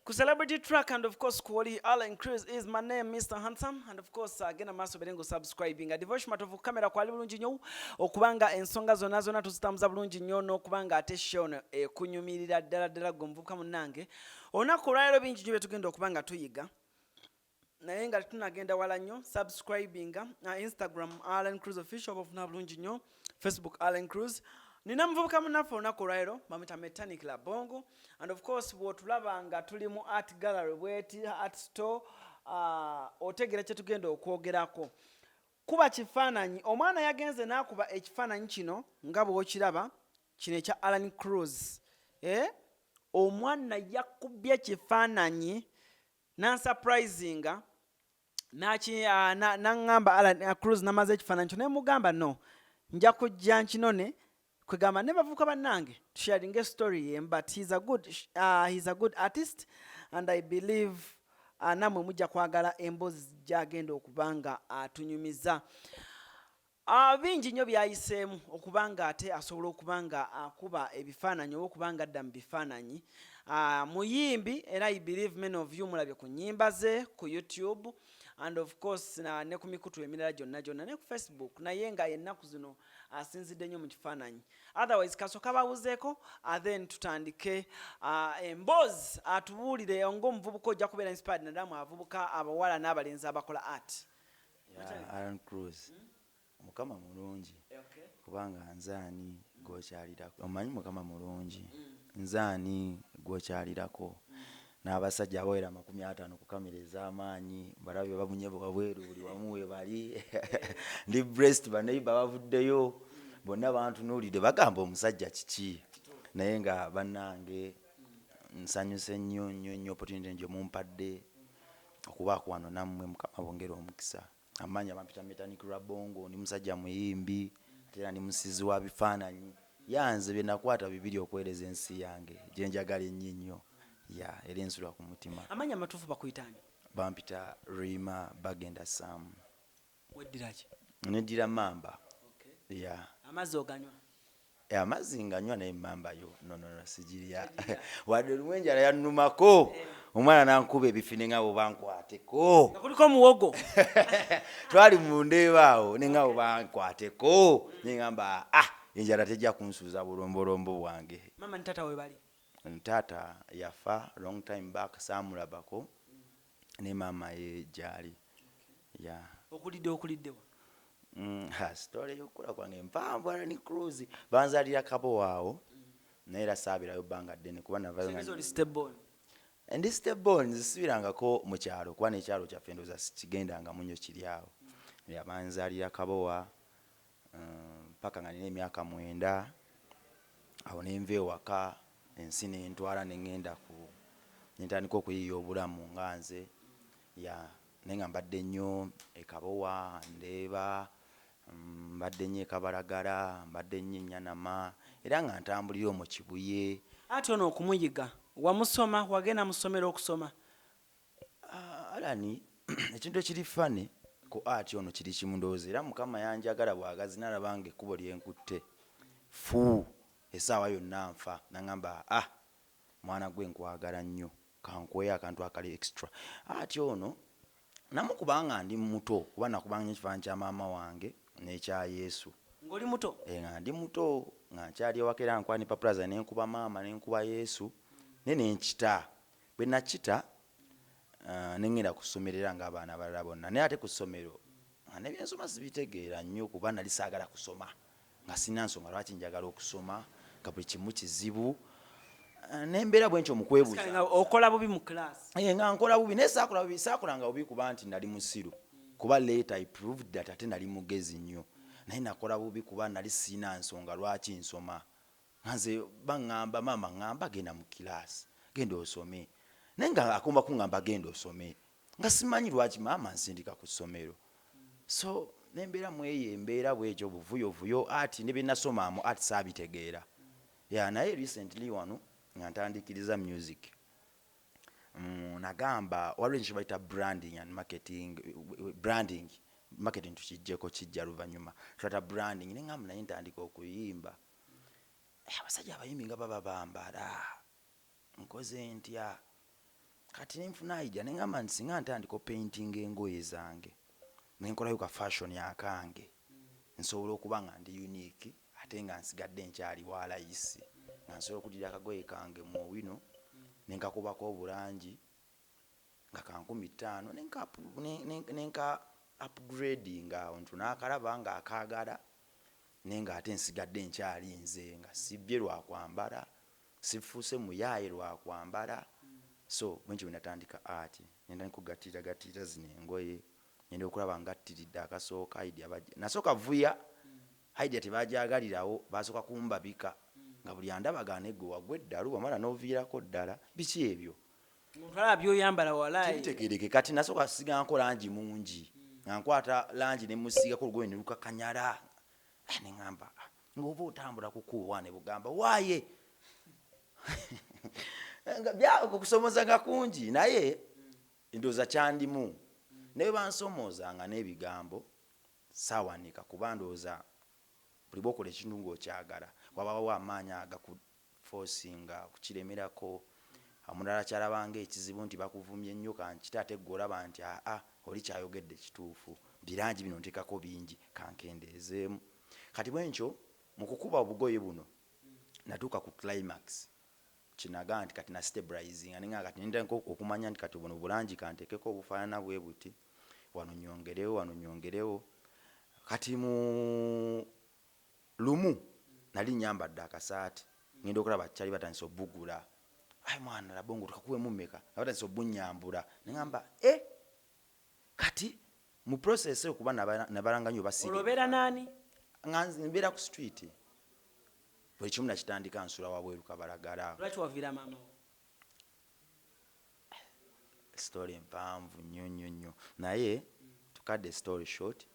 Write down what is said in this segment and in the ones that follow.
Ku celebrity track and of course Kuoli Alan Cruz is my name Mr. Handsome and of course again amaso berengo subscribing a devotion matovu camera kwali bulungi nnyo okubanga ensonga zonna zonna tuzitambuza bulungi nnyo n'okubanga ate shono kunyumirira ddala gomvuka munange olunaku olwaleero bingi nnyo bye tugenda okubanga tuyiga naye nga tunagenda wala nnyo subscribing Instagram Alan Cruz official bafuna bulungi nnyo Facebook Alan Cruz nina muvubuka munaffe olunaku olwaleero bamwita Mechanic la Bongo and of course bw'otulaba nga tuli mu art gallery bweti art store otegera kye tugenda okwogerako kuba kifaananyi omwana yagenze n'akuba ekifaananyi kino nga bw'okiraba kino ekya Alan Cruz omwana yakubye ekifaananyi nansurprisinga n'aŋŋamba Alan Cruz namaze ekifaananyi kyo naye mugamba no nja kujja nkinone kwegamba ne bavuka bannange sharing a story but he's a good artist and I believe namwe mujja kwagala emboozi gy'agenda okubanga atunyumiza bingi nnyo byayiseemu okubanga ate asobola okubanga akuba ebifaananyi oba okubanga adda mu bifaananyi muyimbi era I believe many of you mulabye ku nnyimba ze ku YouTube and of course ne ku mikutu emirala gyonna ne ku Facebook naye nga ennaku zino asinzidde nnyo mu kifaananyi otherwise kasooka bawuzeeko then tutandike emboozi atubuulire ng'omuvubuka ojja kubeera inspired naddala mu abavubuka abawala n'abalenzi abakola art. Alan Cruz mukama mulungi kubanga nzaani gwokyalirako omanyi mukama mulungi nzaani gwokyalirako n'abasajja abawera 50 ku kamera ez'amaanyi balabye babunye bwabweru buli wamu we bali ndi breast baneiba bavuddeyo bonna bantunuulidde bagamba omusajja kiki naye nga bannange nsanyuse nnyo opportunity nje mumpadde okubaako wano nammwe mukama bongera omukisa amanya bampita Mechanic la Bongo ndi musajja muyimbi era ndi musizi wa bifaananyi yanze bye nakwata bibiri okwereza ensi yange gye njagala ennyo era ensula ku mutima. Amanya amatuufu bakuyitani? Bampita Rima Bagenda Sam. Weddira ki? Neddira Mamba. Amazzi oganywa? Amazzi nganywa naye Mamba yo no sijiriya wadde lumwenjala yannumako omwana nankuba ebifine nga bo bankwateko nga kuliko muwogo twali mu ndeebaawo ne nga bo bankwateko ne ngamba enjala tejja kunsuuza bulombolombo bwange. Mama ne taata we bali? Tata yafa long time back saamulabako ne maama ye gyali. Okuliddewa? Story y'okukula kwange mpanvu Alan Cruz banzalira kabo waawo naye era saabirayo bbanga ddene kuba navayo ndi stable nzisubirangako mu kyalo kuba n'ekyalo kyaffe ndooza kigendanga nnyo kiri awo banzalira kabowa mpaka nga nina emyaka 9 awo ne nva ewaka ensi n'entwala ne ŋŋenda nentandika okuyiiya obulamu nga nze naye nga mbadde nnyo ekabowa ndeeba mbadde nnyo ekabalagala mbadde nnyo Ennyanama era nga ntambulira mu Kibuye. Ate ono okumuyiga wamusoma wagenda mu ssomero okusoma? Alani ekintu ekiri fane ku ati ono kiri kimu ndowooza era Mukama yanjagala bwagazi nalabanga ekkubo lyenkutte essaawa yonna nfa naŋŋamba mwana gwe nkwagala nnyo kankweyo akantu akali extra. Ati ono namukubanga ndi muto kuba nakubanga ekifaananyi kya maama wange n'ekya Yesu. Ng'oli muto? Nga ndi muto nga nkyali ewaka era nkwa ne papulaza nenkuba maama nenkuba Yesu ne nenkita bwe nakita nengenda ku ssomero era ng'abaana abalala bonna naye ate ku ssomero nebyensoma sibitegeera nnyo kuba nali saagala kusoma nga sina nsonga lwaki njagala okusoma nga buli kimu kizibu nembeera bwe ntyo mu kwebuuza. Okola bubi mu class? Nga nkola bubi naye saakolanga bubi kuba nti nali musiru kuba later I proved that ate nali mugezi nnyo naye nakola bubi kuba nali sina nsonga lwaki nsoma nze baŋŋamba maama ŋŋamba genda mu kilaasi genda osome naye nga akomba kuŋŋamba genda osome nga simanyi lwaki maama nsindika ku ssomero so nembeera mu eyo embeera bwekyo buvuyovuyo ati ne bye nasomaamu ati saabitegeera naye recently wano nga ntandikiriza music nagamba waliwo ekyo bayita branding and marketing tukijjeko kijja luvannyuma twata branding ne ngamba naye ntandika okuyimba abasajja abayimbi nga baba bambala nkoze ntya kati nenfuna idea nengamba nti singa ntandika painting engoye zange nenkolayo ka fashion akange nsobola okuba nga ndi unique ate nga nsigadde nkyali walayisi nga nsobola okudira akagoye kange mu wino nenkakubako obulangi nga ka 15 nenka upgrading awo ntunakalaba nga akagala nenga ate nsigadde nkyali nze nga sibye lwakwambala sifuuse muyaye lwakwambala so mwenje wenatandika art nenda nkugatira zino engoye nenda okulaba ngattiridde akasooka idea nasooka vuya idea tebajagalirawo basooka kumbabika nga buli andabaga negwe wagwe eddalu wamala noviirako ddala biki ebyo byoyambala walayi kitegereke kati nasooka siganko langi mungi nga nkwata langi nemusigako olugoye nelukakanyala neŋŋamba ng'oba otambula kukuuwa ne bugamba waaye okusomozanga kungi naye ndowooza kyandimu naye bansomozanga n'ebigambo saawanika kuba ndowooza buli bwokola ekintu ng'okyagala wabawo amaanyi agakufosinga kukiremerako omulala kyalabanga ekizibu nti bakuvumye nnyo kankita ate gwe olaba nti oli kyayogedde kituufu birangi bino nteekako bingi kankendeezeemu kati bwenkyo mu kukuba obugoye buno natuuka ku climax kinaga nti kati na stabilizing aninga kati nenda okumanya nti kati buno bulangi kanteekeko obufaanana bwe buti wano nyongerewo kati mu lumu nali nyambadde akasaati ngenda okulaba kyali batandise obugula mwana labongo tukakuwemu mmeka abatandise obunyambula neŋŋamba kati mu process okuba nabalanga nnyo basibe olobera nani mbeera ku street buli kimu nakitandika nsula wabweru kabalagala lwaki waviira maama story empanvu nnyo naye tukadde story short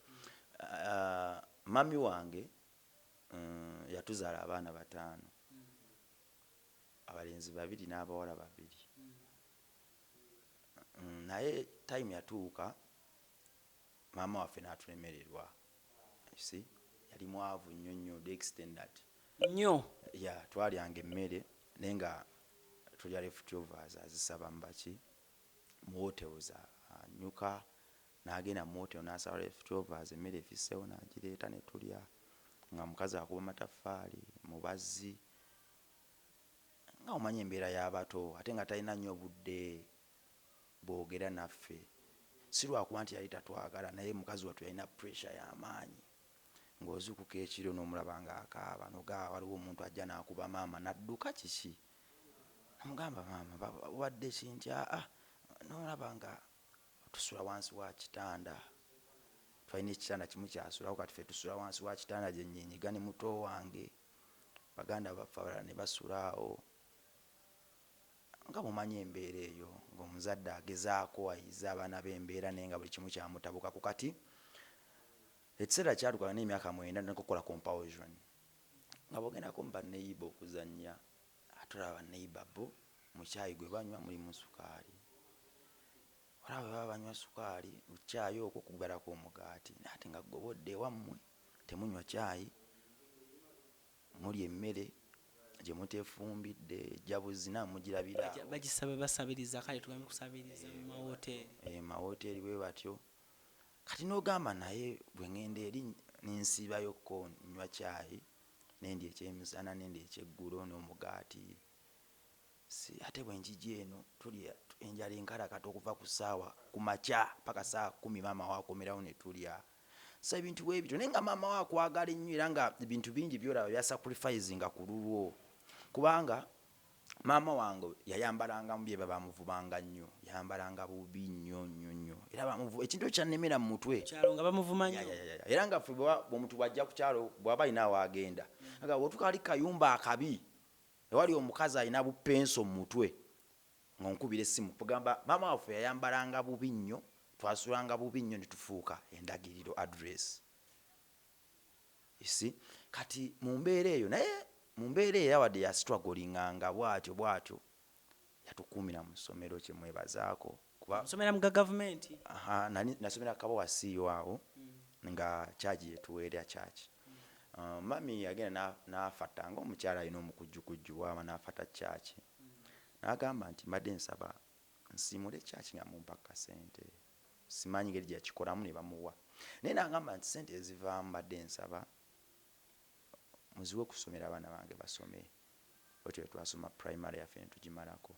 mami wange yatuzaala abaana 5 abalenzi 2 n'abawala 2 naye time yatuuka maama waffe n'atulemererwa yali mwavu nnyo the extent that nnyo twalyanga emmere naye nga tulya leftovers azisaba mubaki mu hotels anyuka n'agenda mu hotel n'asaba leftovers emmere efisseewo n'agireeta ne tulya nga mukazi akuba mataffaali mubazzi nga omanya embeera y'abato ate nga talina nnyo budde boogera naffe si lwakuba nti yali tatwagala naye mukazi wattu yalina pressure y'amaanyi ng'ozuukuka ekiro n'omulaba ng'akaaba nogaa waliwo omuntu ajja n'akuba maama nadduka kiki namugamba maama wadde kinti n'olaba nga tusula wansi wa kitanda twalina ekitanda kimu kyasulawo kati ffe tusula wansi wa kitanda gye nnyenyiga ne muto wange baganda baffe abalala ne basulaawo nga mumanyi embeera eyo ng'omuzadde agezaako ayiza abaana b'embeera naye nga buli kimu kyamutabukaku kati ekiseera kyatuukana n'emyaka 9 nakukola comparison nga bwogendako mu baneiba okuzannya atulaba baneiba bo mu kyayi gwe banywa mulimu sukaali olaba baba banywa sukaali mu kyayi okwo kugalako omugaati ate nga ggobodde ewammwe temunywa kyayi muli emmere gye muteefumbidde jabuzina mugirabira bagisaba basabiriza kale tugambe kusabiriza mu mahoteli mahoteli bwe batyo kati n'ogamba naye bwe ŋŋenda eri nensiibayoko nywa kyayi nendi ekyemisana nendi ekyeggulo n'omugaati ate bwe njiji eno tulya enjala enkalakata okuva ku ssaawa ku makya paka saa 10 maama waakomerawo ne tulya so ebintu bwe bityo naye nga maama wo akwagala ennyo era nga ebintu bingi byolaba byasacrificinga ku lulwo kubanga maama wange yayambalanga mu bye babamuvubanga nnyo yayambalanga bubi nnyo era ekintu kyannemera mu mutwe kyalo nga bamuvuma nnyo era nga ffe omuntu bwajja ku kyalo bw'aba alina waagenda nga wotukali kayumba akabi ewali omukazi alina bupenso mu mutwe ng'onkubira essimu kugamba maama waffe yayambalanga bubi nnyo twasulanga bubi nnyo ne tufuuka endagiriro address isi kati mu mbeera eyo naye mu mbeera eyo wadde ya struggling bwatyo yatukuumira mu ssomero kye mwebazaako kuba nsomera mu gavumenti nasomera kabowa CEO awo nga kyaji yetuweerya kyaki mami yagenda n'afata ng'omukyala alina omukujjukujju waama n'afata kyaki n'agamba nti mbadde nsaba nsimule church nga mumpa kasente simanyi ngeri gyakikolamu ne bamuwa naye nagamba nti sente ezivaamu badde nsaba muziwe kusomera abaana bange basome otyo twasoma primary yaffe netugimalako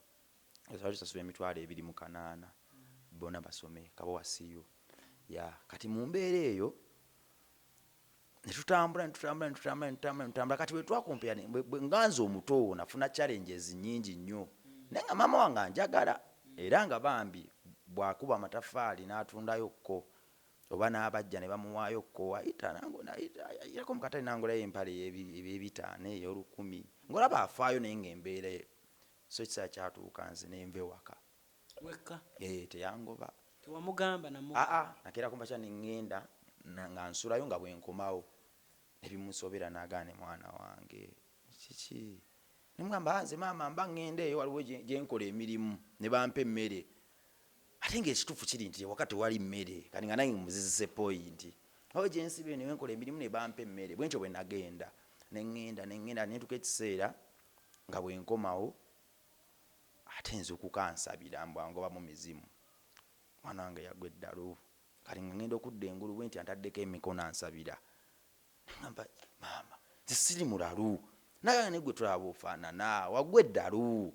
tusasula emitwalo 28 bona basome kabo wasiyo ya kati mu mbeera eyo netutambula kati bwe twakumpira nganze omuto nafuna challenges nyingi nnyo naye nga maama wange anjagala era nga bambi bwakuba amatafaali n'atundayo kko oba n'abajja ne bamuwaayo kko ayitako mu katale nangolayo empale eb'ebitaano ey'olukumi ng'olaba afaayo naye ng'embeera so ekiseera kyatuuka nze nenva ewaka wekka teyangoba tewamugamba nakeera kumbakya neŋŋenda nga nsulayo nga bwenkomawo nebimusobera n'agaane mwana wange kiki nemugamba nze maama mba ŋŋenda eyo waliwo gyenkola emirimu ne bampa emmere ate ng'ekituufu kiri nti wakati wali mmere kati nga nange muzizise poyinti awo gyensibe ne wenkola emirimu ne bampa emmere bwentyo bwe nagenda neŋŋenda netuka ekiseera nga bwenkomawo ate nze okukansabira mbwangoba mu mizimu mwana wange yagwa eddalu kati nga ŋŋenda okudda engulu bwenti antaddeko emikono ansabira ngamba maama zisiri mulalu naye ne gwe tulaba ofaanana wagwa eddalu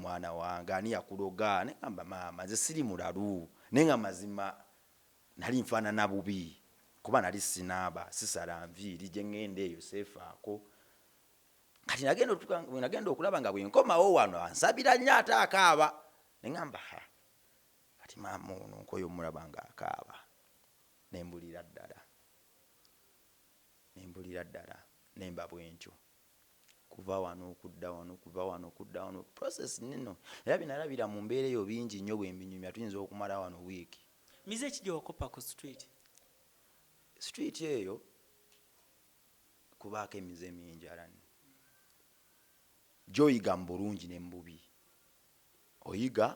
mwana wange ani yakuloga negamba maama nze siri mulalu naye nga mazima nali nfaanana bubi kuba nali sinaaba sisala nviiri gye ŋŋenda eyo seefaako kati nagenda okulaba nga bwenkomawo wano ansabira nnyo ate akaaba neŋamba kati maama ono nkoyo omulaba nga akaaba nembulira ddala nemba bwentyo kuva wano okudda wano process nino era binalabira mu mbeera eyo bingi nnyo bwembinyumya tuyinza okumala wano wiiki mize ekijja wakopa ku street eyo kubaako emize mingi alani gyoyiga mu bulungi ne mububi oyiga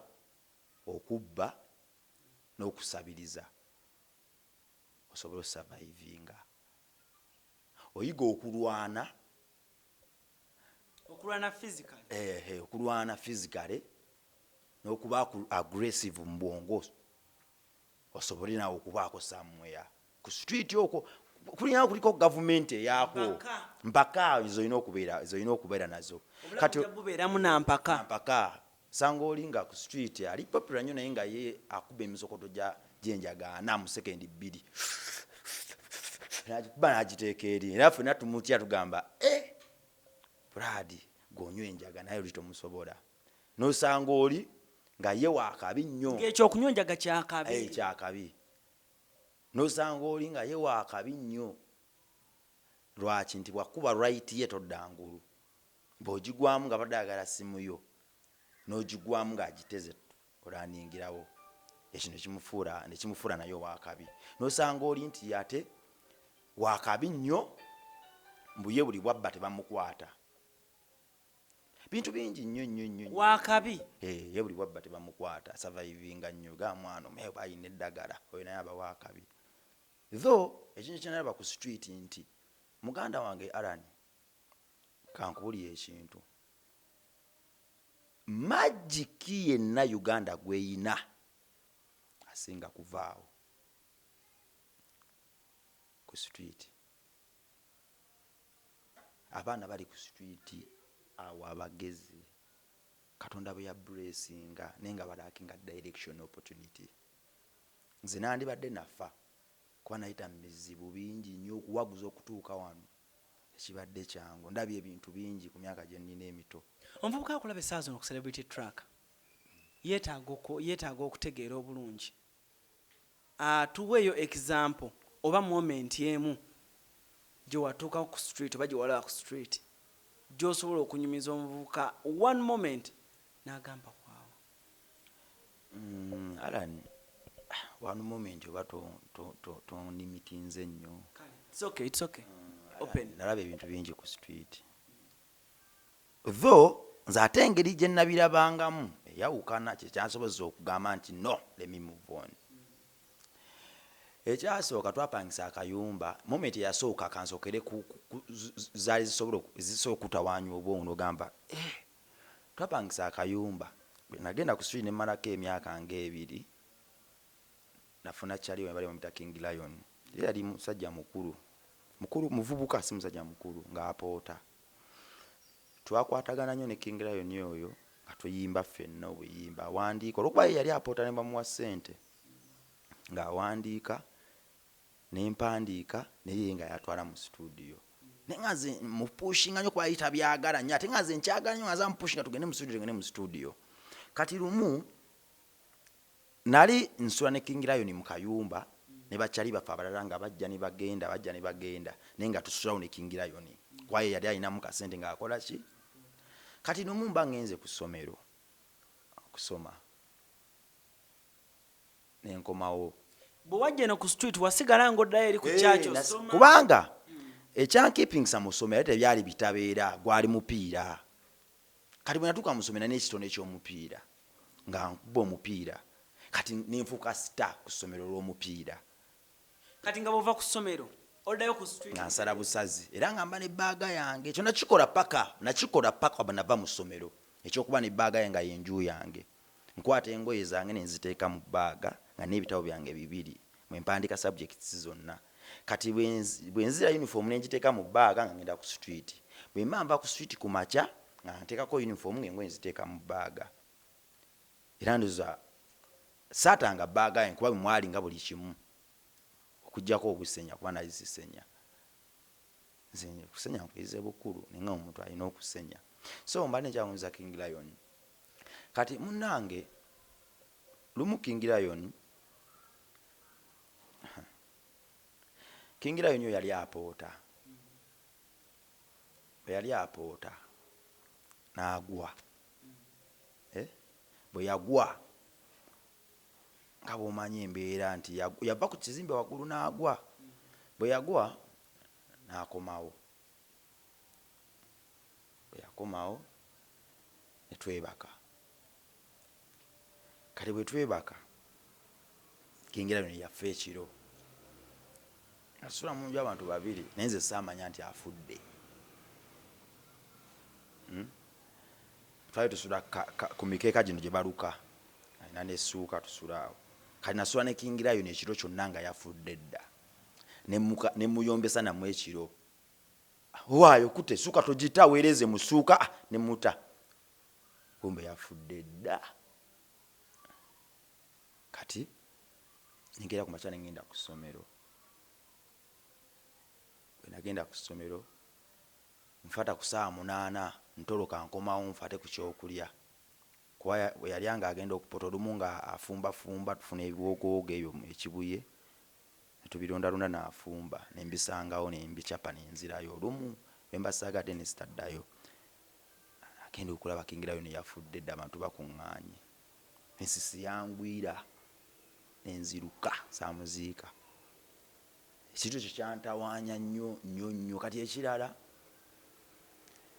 okubba n'okusabiriza osobola osurvivinga oyiga okulwana physically n'okuba aggressive mu bwongo osobole nawe okubaako somewhere ku street okwo kulina kuliko gavumenti eyako mpaka zolina okubeera nazo kati bubeeramu nampaka sanga olinga ku street ali popular nnyo naye nga ye akuba emisokoto gyenjagaana mu sekendi 2 kuba nagiteeka eri era ffena tumutya tugamba Brad gonywa enjaga naye oli tomusobola nosanga oli nga ye wakabi nnyo ng'ekyokunywa enjaga kyakabi nosanga oli nga ye wakabi nnyo lwaki nti bwakuba right ye toddangulu bw'ogigwamu nga badagala simu yo n'ogigwamu ng'agiteze olaningirawo ekino nekimufuula nayo wakabi nosanga oli nti ate wakabi nnyo mbuye buli bwabba tebamukwata bintu bingi nnyo wakabi ye buli bwabba tebamukwata survivinga nnyo ga mwana omuye bayina eddagala oyo naye aba wakabi though ekintu kyenalaba ku street nti muganda wange Alan kankubulira ekintu magiki yenna Uganda gweyina asinga kuvaawo ku street abaana bali ku street awo abagezi Katonda bwe ya blessinga nenga balakinga direction opportunity nze nandibadde nafa kuba nayita mu bizibu bingi nnyo okuwaguza okutuuka wano ekibadde kyangu ndabye ebintu bingi ku myaka gye nnina emito omuvubuka akulaba essaawa zino ku celebrity track yeetaaga okutegeera obulungi tuweeyo example oba moment emu gye watuukawo ku street oba gye walaba ku street gy'osobola okunyumiza omuvubuka one moment n'agamba kwawo Alan one moment oba tonimitinze nnyo it's okay open nalaba ebintu bingi ku street though nze ate engeri gye nabirabangamu eyawukana kyekyansobozesa okugamba nti no let me move on ekyasooka twapangisa akayumba moment eyasooka kansookere zaali zisobola okutawaanya obwongo n'ogamba twapangisa akayumba nagenda ku street ne malako emyaka ng'ebiri nafuna kyali we bali bamuyita King Lion yali musajja mukulu muvubuka si musajja mukulu ng'apoota twakwatagana nnyo ne King Lion oyo nga tuyimba ffenna obuyimba awandiika olwokuba yali apoota ne bamuwa ssente ng'awandiika nempandiika naye nga yatwala mu studio nenga nze mupushinga nnyo kuba yita byagala nnyo ate nga nze nkyagala nnyo nga za mupushinga tugende mu studio kati lumu nali nsula ne King Lion mu kayumba ne bakyali baffe abalala nga bajja ne bagenda naye nga tusulawo ne King Lion kwaye yali alinamu kasente ng'akola ki kati lumu mba ngenze ku ssomero okusoma nenkomawo bwe wajja no ku street wasigala ng'oddayo eri ku kyakyo kubanga ekyankipingisa mu ssomero tebyali bitabeera gwali mupiira kati bwe natuuka mu ssomero n'ekitone ky'omupiira nga nkuba omupiira kati nenfuuka sita ku ssomero lw'omupiira kati nga bw'ova ku ssomero oddayo ku street nga nsala busazi era nga mba n'ebbaaga yange ekyo nakikola paka bwe nava mu ssomero ekyokuba n'ebbaaga yange nga yenju yange nkwata engoye zange ne nziteeka mu bbaaga nga n'ebitabo byange bibiri mwe mpandiika subjects zonna kati bwe nzira uniform ne ngiteeka mu bbaaga nga ngenda ku street bwe mba nva ku street ku makya nga nteekako uniform ng'engoye nziteeka mu bbaaga era ndoza saatanga bbaaga yange kuba mwali nga buli kimu okuggyako obusenya kuba nali sisenya nze kusenya nkuyise bukulu nenga omuntu alina okusenya so mba nekyamubuuza King Lion kati munnange lumu King Lion yo yali apoota bwe apoota n'agwa bwe yagwa nga bw'omanyi embeera nti yava ku kizimbe waggulu n'agwa bwe yagwa n'akomawo bwe yakomawo ne twebaka kati bwe twebaka King Lion yaffe ekiro asula mu nju abantu babiri naye nze saamanya nti afudde twali tusula ku mikeeka gino gye baluka alina n'essuuka tusulaawo kati nasula ne King Lion ekiro kyonna nga yafudde dda ne muyombesa namwe ekiro waayo kute suuka togita weereze mu ssuuka ne muta kumbe yafudde dda kati ngenda ku makya ne ngenda ku ssomero bwe nagenda ku ssomero nfata ku ssaawa 8 ntoloka nkomawo nfate ku kyokulya kuba bwe yali nga agenda okupota olumu nga afumba tufuna ebiwogoogo ebyo ekibuye netubirondalonda n'afumba nembisangawo nembicapa nenzirayo olumu embasaagadde nesitaddayo agenda okulaba King Lion yafudde dda abantu bakuŋŋaanye ensisi yangwira nenziruka saamuziika ekintu ekyo kyantawaanya nnyo kati ekirala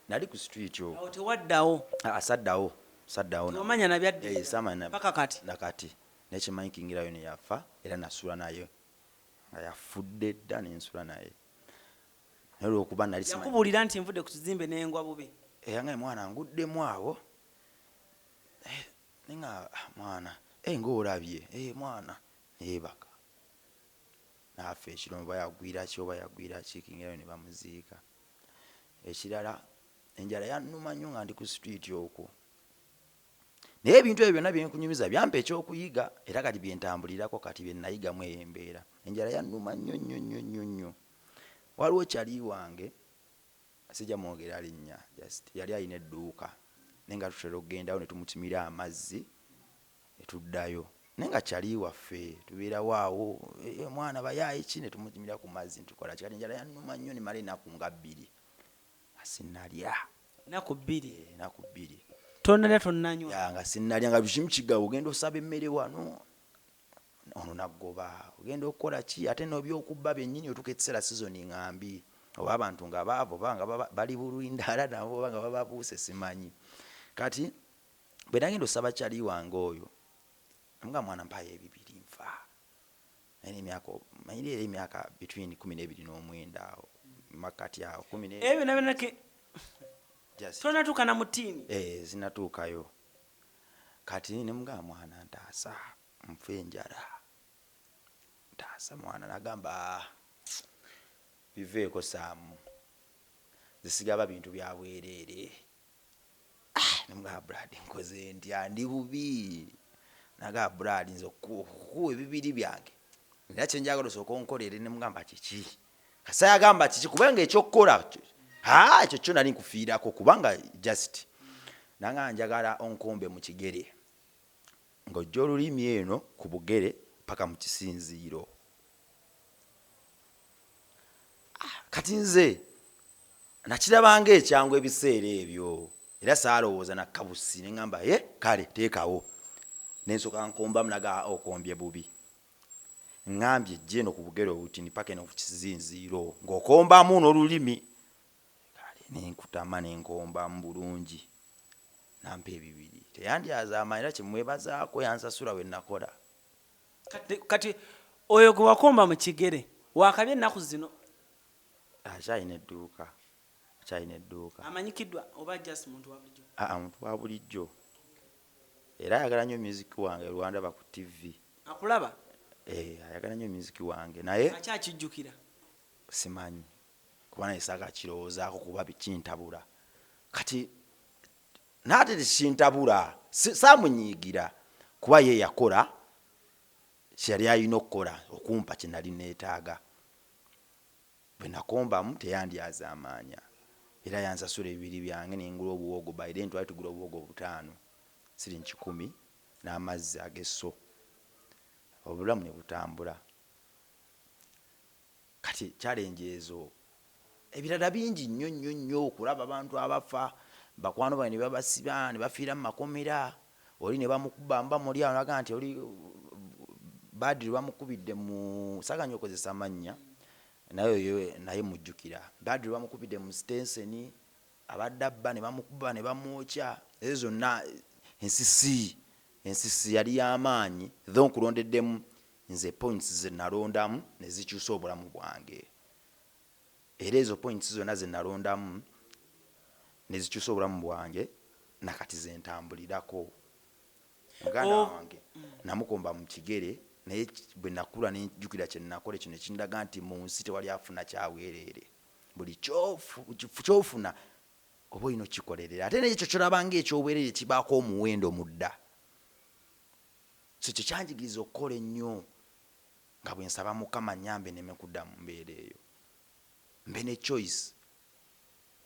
nali ku street awo tewaddawo saddawo omanya nabyadde paka kati nakati nekimanyi King Lion yafa era nasula naye nga yafudde dda nensula naye naye olwokuba nali yakubuulira nti nvudde ku kizimbe n'engwa bubi nga mwana nguddemu awo nenga mwana ng'olabye mwana neebaka naafe ekiro oba yagwira ki King Lion ne bamuziika ekirala enjala yannuma nnyo nga ndi ku street okwo naye ebintu ebyo byonna byenkunyumiza byampa ekyokuyiga era kati byentambulirako kati byenayigamu eyo embeera enjala yannuma nnyo waliwo kyali wange sijja mwogera linnya yali alina edduuka naye nga tutera okugendawo ne tumutimira amazzi ne tuddayo naye nga kyali waffe tubeerawo awo mwana bayaayi ki ne tumutimira ku mazzi netukola kati enjala yannuma nnyo nemala ennaku nga 2 asinalya ennaku 2 tonnalya tonnanywa nga sinnalya nga bikimu kigawo ogenda osaba emmere wano ono naggoba ogenda okukola ki ate n'obyokubba byennyini otuuka ekiseera sizoni ŋŋambi oba abantu nga baavo oba nga bali bulwindaala nabo oba nga bababuuse simanyi kati bwe nagenda osaba kyali wange oyo nga mwana mpayo ebibiri nfa naye emyaka between 12 n'omwenda awo makati awo 10 ebyo nabinake tonatuuka na mutiini zinatuukayo kati ne mga mwana ntaasa mfe enjala ntaasa mwana nagamba biveeko saamu zisigaba bintu bya bwereere ne mga Brad nkoze ntya ndi bubi naga Brad nzo kuwe bibiri byange era kyenjagala osooka onkolere ne mugamba kiki kasa yagamba kiki kubanga ekyokukola ekyo kyo nali nkufiirako kubanga just nanga njagala onkombe mu kigere ng'ojja olulimi eno ku bugere paka mu kisinziiro kati nze nakirabanga ekyangu ebiseera ebyo era saalowooza nakkabusi ne ŋŋamba kale teekawo nensoka nkombamu naga okombye bubi ŋŋambye ejje eno ku bugere obutini paka eno ku kizinziiro ng'okombamu n'olulimi kale nenkutama nenkombamu bulungi nampa ebibiri teyandyaza amaanyi era kimwebazaako yansasula we nakola kati oyo gwe wakomba mu kigere wakabye ennaku zino akyalina edduuka amanyikiddwa oba just muntu wa bulijjo muntu wa bulijjo era ayagala nnyo musiki wange lwandaba ku TV akulaba ayagala nnyo musiki wange naye akyakijjukira simanyi kuba naye saakakirowoozaako kuba bikintabula kati naate tekintabula saamunyiigira kuba ye yakola kyeyali alina okukola okumpa kye nali neetaaga bwe nakombamu teyandyaza amaanya era yansasula ebibiri byange nengula obuwogo baire ntwali tugula obuwogo 5 siri 10 n'amazzi agesso obulamu ne butambula kati challenge ezo ebirala bingi nnyo okulaba abantu abafa bakwano bane babasiba ne bafiira mu makomera oli ne bamukuba mba muri alaga nti oli badri bamukubidde mu saganya okozesa amannya naye mujjukira badri bamukubidde mu stenseni abadde ne bamukuba ne bamwokya ezo zonna ensisi yali y'amaanyi though nkulondeddemu nze points ze nalondamu ne zikyusa obulamu bwange era ezo points zonna ze nalondamu ne zikyusa obulamu bwange nakati ze ntambulirako muganda wange namukomba mu kigere naye bwe nakula nenjukira kye nakola kino ekindaga nti mu nsi tewali afuna kyaweerere buli kyofuna oba olina okikolerera ate nekyo kyolabanga ekyobwerere kibaako omuwendo mudda so kyo kyanjigiriza okukola ennyo nga bwe nsaba Mukama nnyambe neme kudda mu mbeera eyo mbe ne choice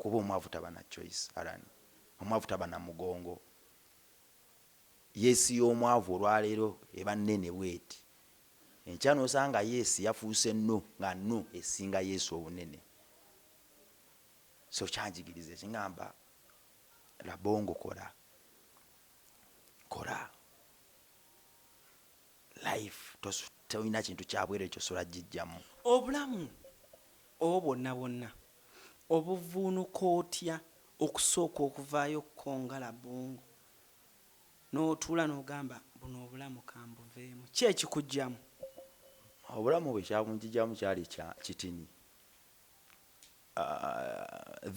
kuba omwavu taba na choice alani omwavu taba na mugongo yesi y'omwavu olwaleero eba nnene bweti enkya n'osanga yesi yafuuse nno nga nno esinga yesu obunene so kyanjigiriza ekingamba labongo kola life tolina kintu kyabwere kyosobola jjijjamu obulamu obwo bwonna obuvuunuka otya okusooka okuvaayo okukonga labongo n'otuula n'ogamba buno obulamu kambuveemu ki ekikujjamu obulamu bwe kyakunjijjamu kyali kitini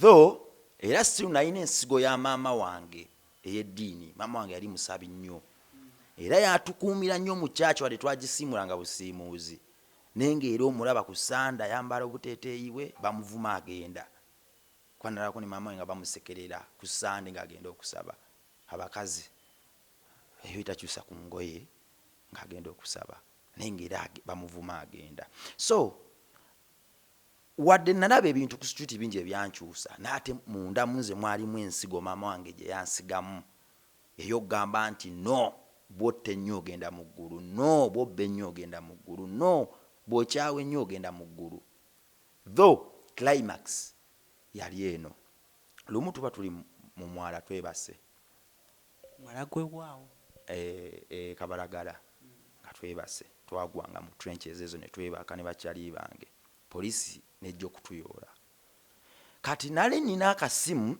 though era still nalina ensigo ya maama wange ey'eddiini maama wange yali musabi nnyo era yatukuumira nnyo mu kyaki wadde twagisiimulanga busiimuuzi nengeera omulaba ku sanda yambala obuteeteeyi bwe bamuvuma agenda kwanalako ne maama wange nga bamusekerera ku sande ng'agenda okusaba abakazi eyo etakyusa ku ngoye ng'agenda okusaba nengeera bamuvuma agenda so wadde nalaba ebintu ku street bingi ebyankyusa naate munda munze mwalimu ensigo maama wange gye yansigamu ey'okugamba nti no bwotta ennyo ogenda mu ggulu no bwobba ennyo ogenda mu ggulu no bw'okyawa ennyo ogenda mu ggulu though climax yali eno lumu tuba tuli mu mwala twebase mwala gwe waawo Kabalagala nga twebase twagwanga mu trenches ezo ne twebaka ne bakyali bange polisi nejja okutuyoola kati nale nina akasimu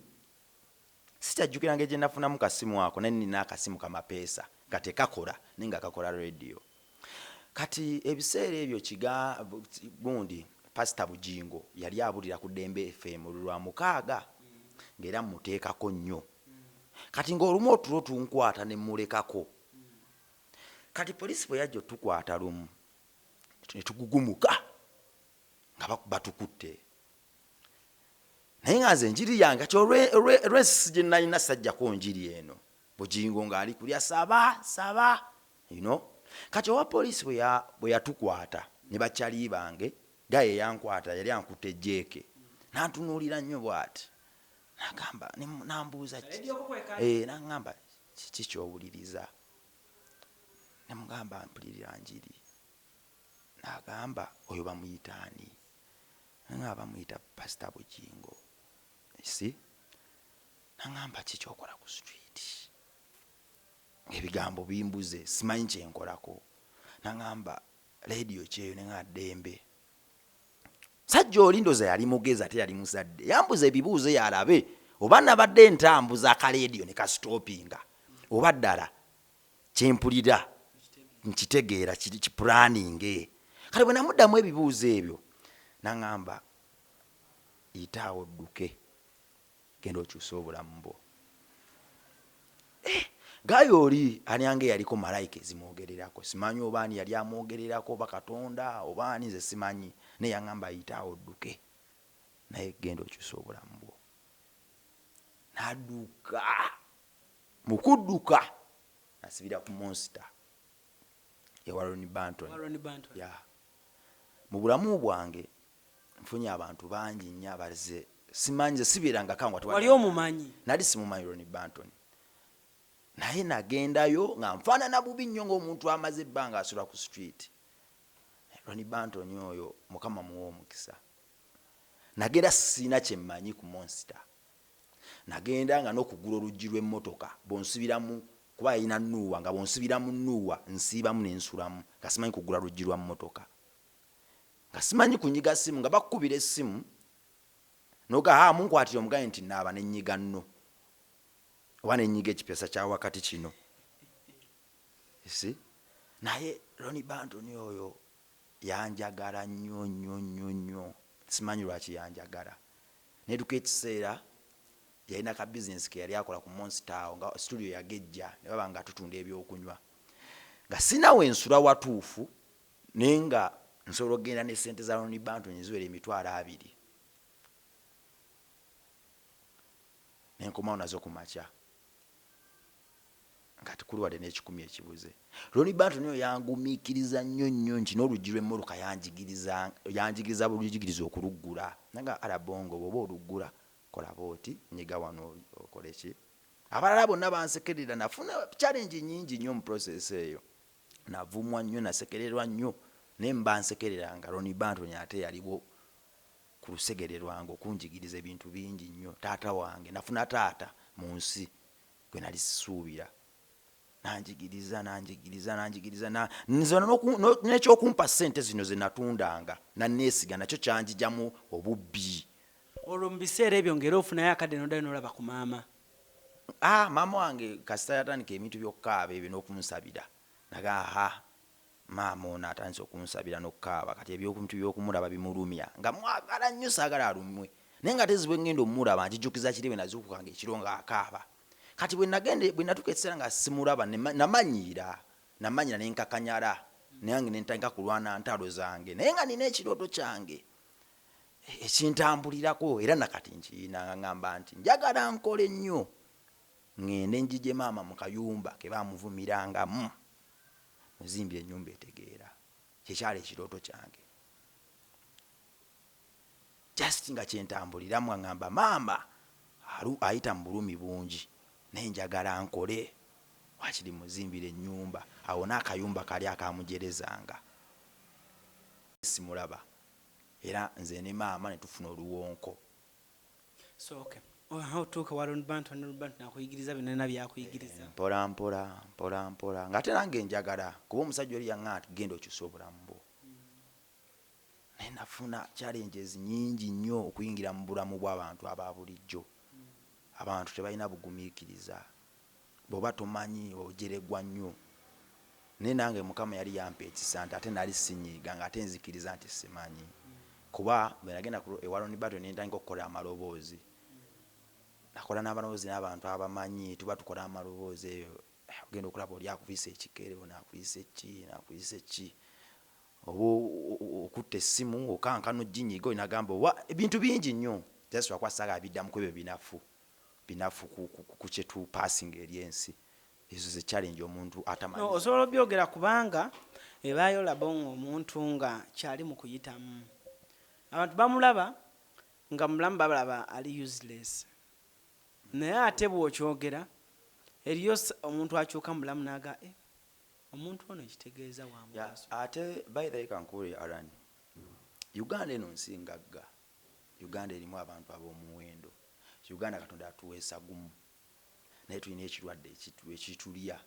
sikyajjukiranga gye nafunamu kasimu ako naye nina akasimu kamapeesa nga tekakola naye nga kakola radio kati ebiseera ebyo gundi pasita Bujingo yali abulira ku Dembe FM lwa 6 ng'era muteekako nnyo kati ng'olumu otulo tunkwata ne mulekako kati poliisi bwe yajja otukwata lumu ne tugugumuka nga batukutte naye nga nze enjiri yange kati olw'ensisi gye nalina sajjako njiri eno bugingo ng'ali kulya saba kati owa poliisi bwe yatukwata ne bakyali bange gaye yankwata yali ankutte jeeke nantunuulira nnyo bw'ati nagamba nambuuza nagamba kiki kyowuliriza nemugamba mpulirira njiri nagamba oyo bamuyitaani nga bamuyita pasita bugingo isi nagamba kiki okola ku street ebigambo bimbuze simanyi kyenkolako nagamba radio kyeyo nenga ddembe sajja oli ndoza yali mugezi ate yali muzadde yambuza ebibuuzo yalabe oba nabadde ntambuza akaleediyo ne kasitopinga oba ddala kyempulira nkitegeera kipulaninge kale bwe namuddamu ebibuuzo ebyo nagamba yitaawo odduke genda okyusa obulamu bwo gayo oli anyange yaliko malayika ezimwogererako simanyi oba ani yali amwogererako oba Katonda oba ani nze simanyi naye yaŋŋamba yitaawo odduke naye genda okyusa obulamu bwo n'adduka mu kudduka nasibira ku Monster ewa Ronnie Banton mu bulamu bwange nfunye abantu bangi nnyo abalize simanyi nze sibeeranga kangwa wali omumanyi nali simumanyi Ronnie Banton naye nagendayo nga nfaanana bubi nnyo ng'omuntu amaze ebbanga asula ku street Ronnie Banton oyo Mukama muwe omukisa nagenda sina kyemmanyi ku Monster nagenda nga n'okugula oluggi lw'emmotoka bonsibiramu kuba yalina NYOoooo nga bonsibira mu NYOoooo nsiibamu n'ensulamu nga simanyi kugula luggi lwa mmotoka nga simanyi kunyiga simu nga bakkubira essimu noga munkwatira omugaye nti naaba n'ennyiga nno oba n'ennyiga ekipyasa kya wakati kino isi naye Ronnie Banton oyo yanjagala nnyo simanyi lwaki yanjagala netuka ekiseera yalina ka bizinesi ke yali akola ku Monster awo nga studio yagejja ne baba nga tutunda ebyokunywa nga sinawe ensula watuufu naye nga nsobola okgenda ne ssente za Ronnie Banton eziwera $20 nenkomawo nazo ku makya nga tukuli wadde n'ekikumi ekibuze Ronnie Banton oyo yangumiikiriza nnyo nti n'oluggi lw'emmotoka yanjigiriza bulujigiriza okuluggula nanga alabongo bw'oba oluggula kola booti nyiga wano okole ki abalala bonna bansekerera nafuna challenge nyingi nnyo mu process eyo navumwa nnyo nasekererwa nnyo naye mbansekerera nga Ronnie Banton ate yaliwo ku lusegere lwange okunjigiriza ebintu bingi nnyo taata wange nafuna taata mu nsi gwe nali sisuubira nanjigiriza nzona n'ekyokumpa ssente zino ze natundanga nanneesiga nakyo kyanjijamu obubbi olwo mu biseera ebyo ng'era ofunayo akadde n'oddayo n'olaba ku maama maama wange kasita yatandika ebintu by'okukaaba ebyo n'okunsabira naga maama ono atandise okunsabira n'okukaaba kati ebyokuntu by'okumulaba bimulumya nga mwagala nnyo saagala alumwe naye nga tezibwe ngenda omulaba njijjukiza kiri bwe nazuukukanga ekiro ng'akaaba kati bwe natuka ekiseera nga simulaba namanyira ne nkakanyala nayange ne ntandika kulwana ntalo zange naye nga nina ekirooto kyange ekintambulirako era nakati nkiyina ngamba nti njagala nkole nnyo ngende njije maama mu kayumba ke bamuvumirangamu muzimbye ennyumba etegeera kyekyali ekirooto kyange just nga kyentambuliramu ngamba maama ayita mu bulumi bungi naye njagala nkole wakiri muzimbire ennyumba awo n'akayumba kali akamujerezanga simulaba era nze ne maama ne tufuna oluwonko so okay otuuka wa Ronnie Banton nakuyigiriza binona byakuyigiriza mpola nga ate nange njagala kuba omusajja oli yaŋŋamba nti genda okyusa obulamu bwo naye nafuna challenges nyingi nnyo okuyingira mu bulamu bw'abantu aba bulijjo abantu tebalina bugumiikiriza bw'oba tomanyi ojeregwa nnyo naye nange Mukama yali yampa ekisa nti ate nali sinyiiga nga ate nzikiriza nti simanyi kuba bwe nagenda ewa Ronnie Banton ne ntandika okukola amaloboozi nakola n'abalowoozi n'abantu abamanyi tuba tukola amaloboozi eyo ogenda okulaba oli akuyisa ekikere nakuyisa eki oba okutta essimu okankana ojinyiga olinagamba ebintu bingi nnyo tesobola kwasaga abiddamu ku ebyo binafu ku kyetupasinga eri ensi ezo ze challenge omuntu atamanyi osobola obyogera kubanga ebaayo laba omuntu nga kyali mu kuyitamu abantu bamulaba nga mulamu balaba ali useless naye ate bw'okyogera eriyo omuntu akyuka mulamu naga omuntu ono ekitegeeza wa mugaso. Ate by the way kankule Alan, Uganda eno nsi ngagga. Uganda erimu abantu ab'omuwendo. Uganda Katonda atuweesa gumu naye tulina ekirwadde ekitulya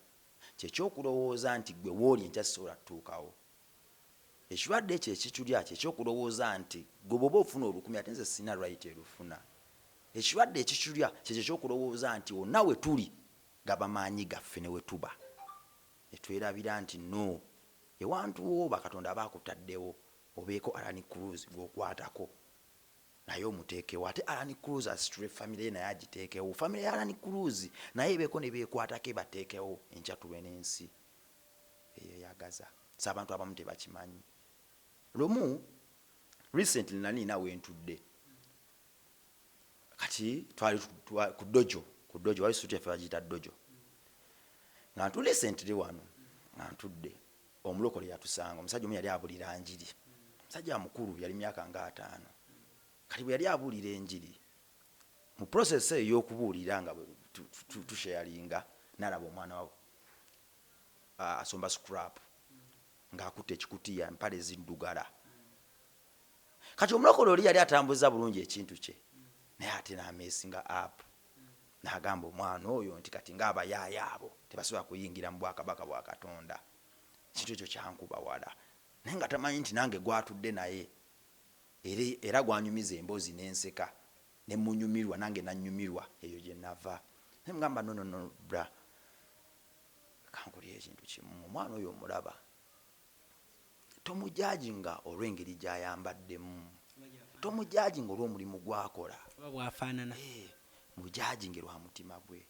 kyekyokulowooza nti gwe wooli enkya sisobola tutuukawo. Ekirwadde ekyo ekitulya kyekyokulowooza nti gwe bw'oba ofuna olukumi ate nze sina right erufuna. Ekirwadde ekitulya kyekyokulowooza nti onna we tuli gaba maanyi gaffe ne we tuba. Etwerabira nti no ewantu wo bakatonda baakutaddewo obeeko Alan Cruz gw'okwatako naye omuteekewo ate Alan Cruz asitule famire naye agiteekewo famire ya Alan Cruz naye ebeeko ne beekwatako bateekewo enkya tulwe n'ensi eyo yagaza so abantu abamu tebakimanyi. Lumu recently nali nawe ntudde kati twali ku dojo wali suti efe bagiyita dojo nga ntudde recently wano nga ntudde omulokole yatusanga omusajja omu yali abulira njiri omusajja mukulu yali myaka nga 5 kati bwe yali abulira enjiri mu process eyo y'okubuulira nga tusharinga n'alaba omwana asomba scrap ng'akutte ekikutiya empale ziddugala kati omulokole oli yali atambuza bulungi ekintu kye naye ate n'ameesinga up n'agamba omwana oyo nti kati ng'abayaaya abo tebasobola kuyingira mu bwakabaka bwa Katonda. Kintu ekyo kyankuba wala naye nga tamanyi nti nange gwatudde naye era gwanyumiza emboozi n'enseka ne munyumirwa nange nanyumirwa eyo gye nava. Ne mugamba no bra kankuli ekintu kimu omwana oyo omulaba tomujajinga olw'engeri gy'ayambaddemu tomujajinga olw'omulimu gwakola bwafaanana mujajinge lwa mutima gwe.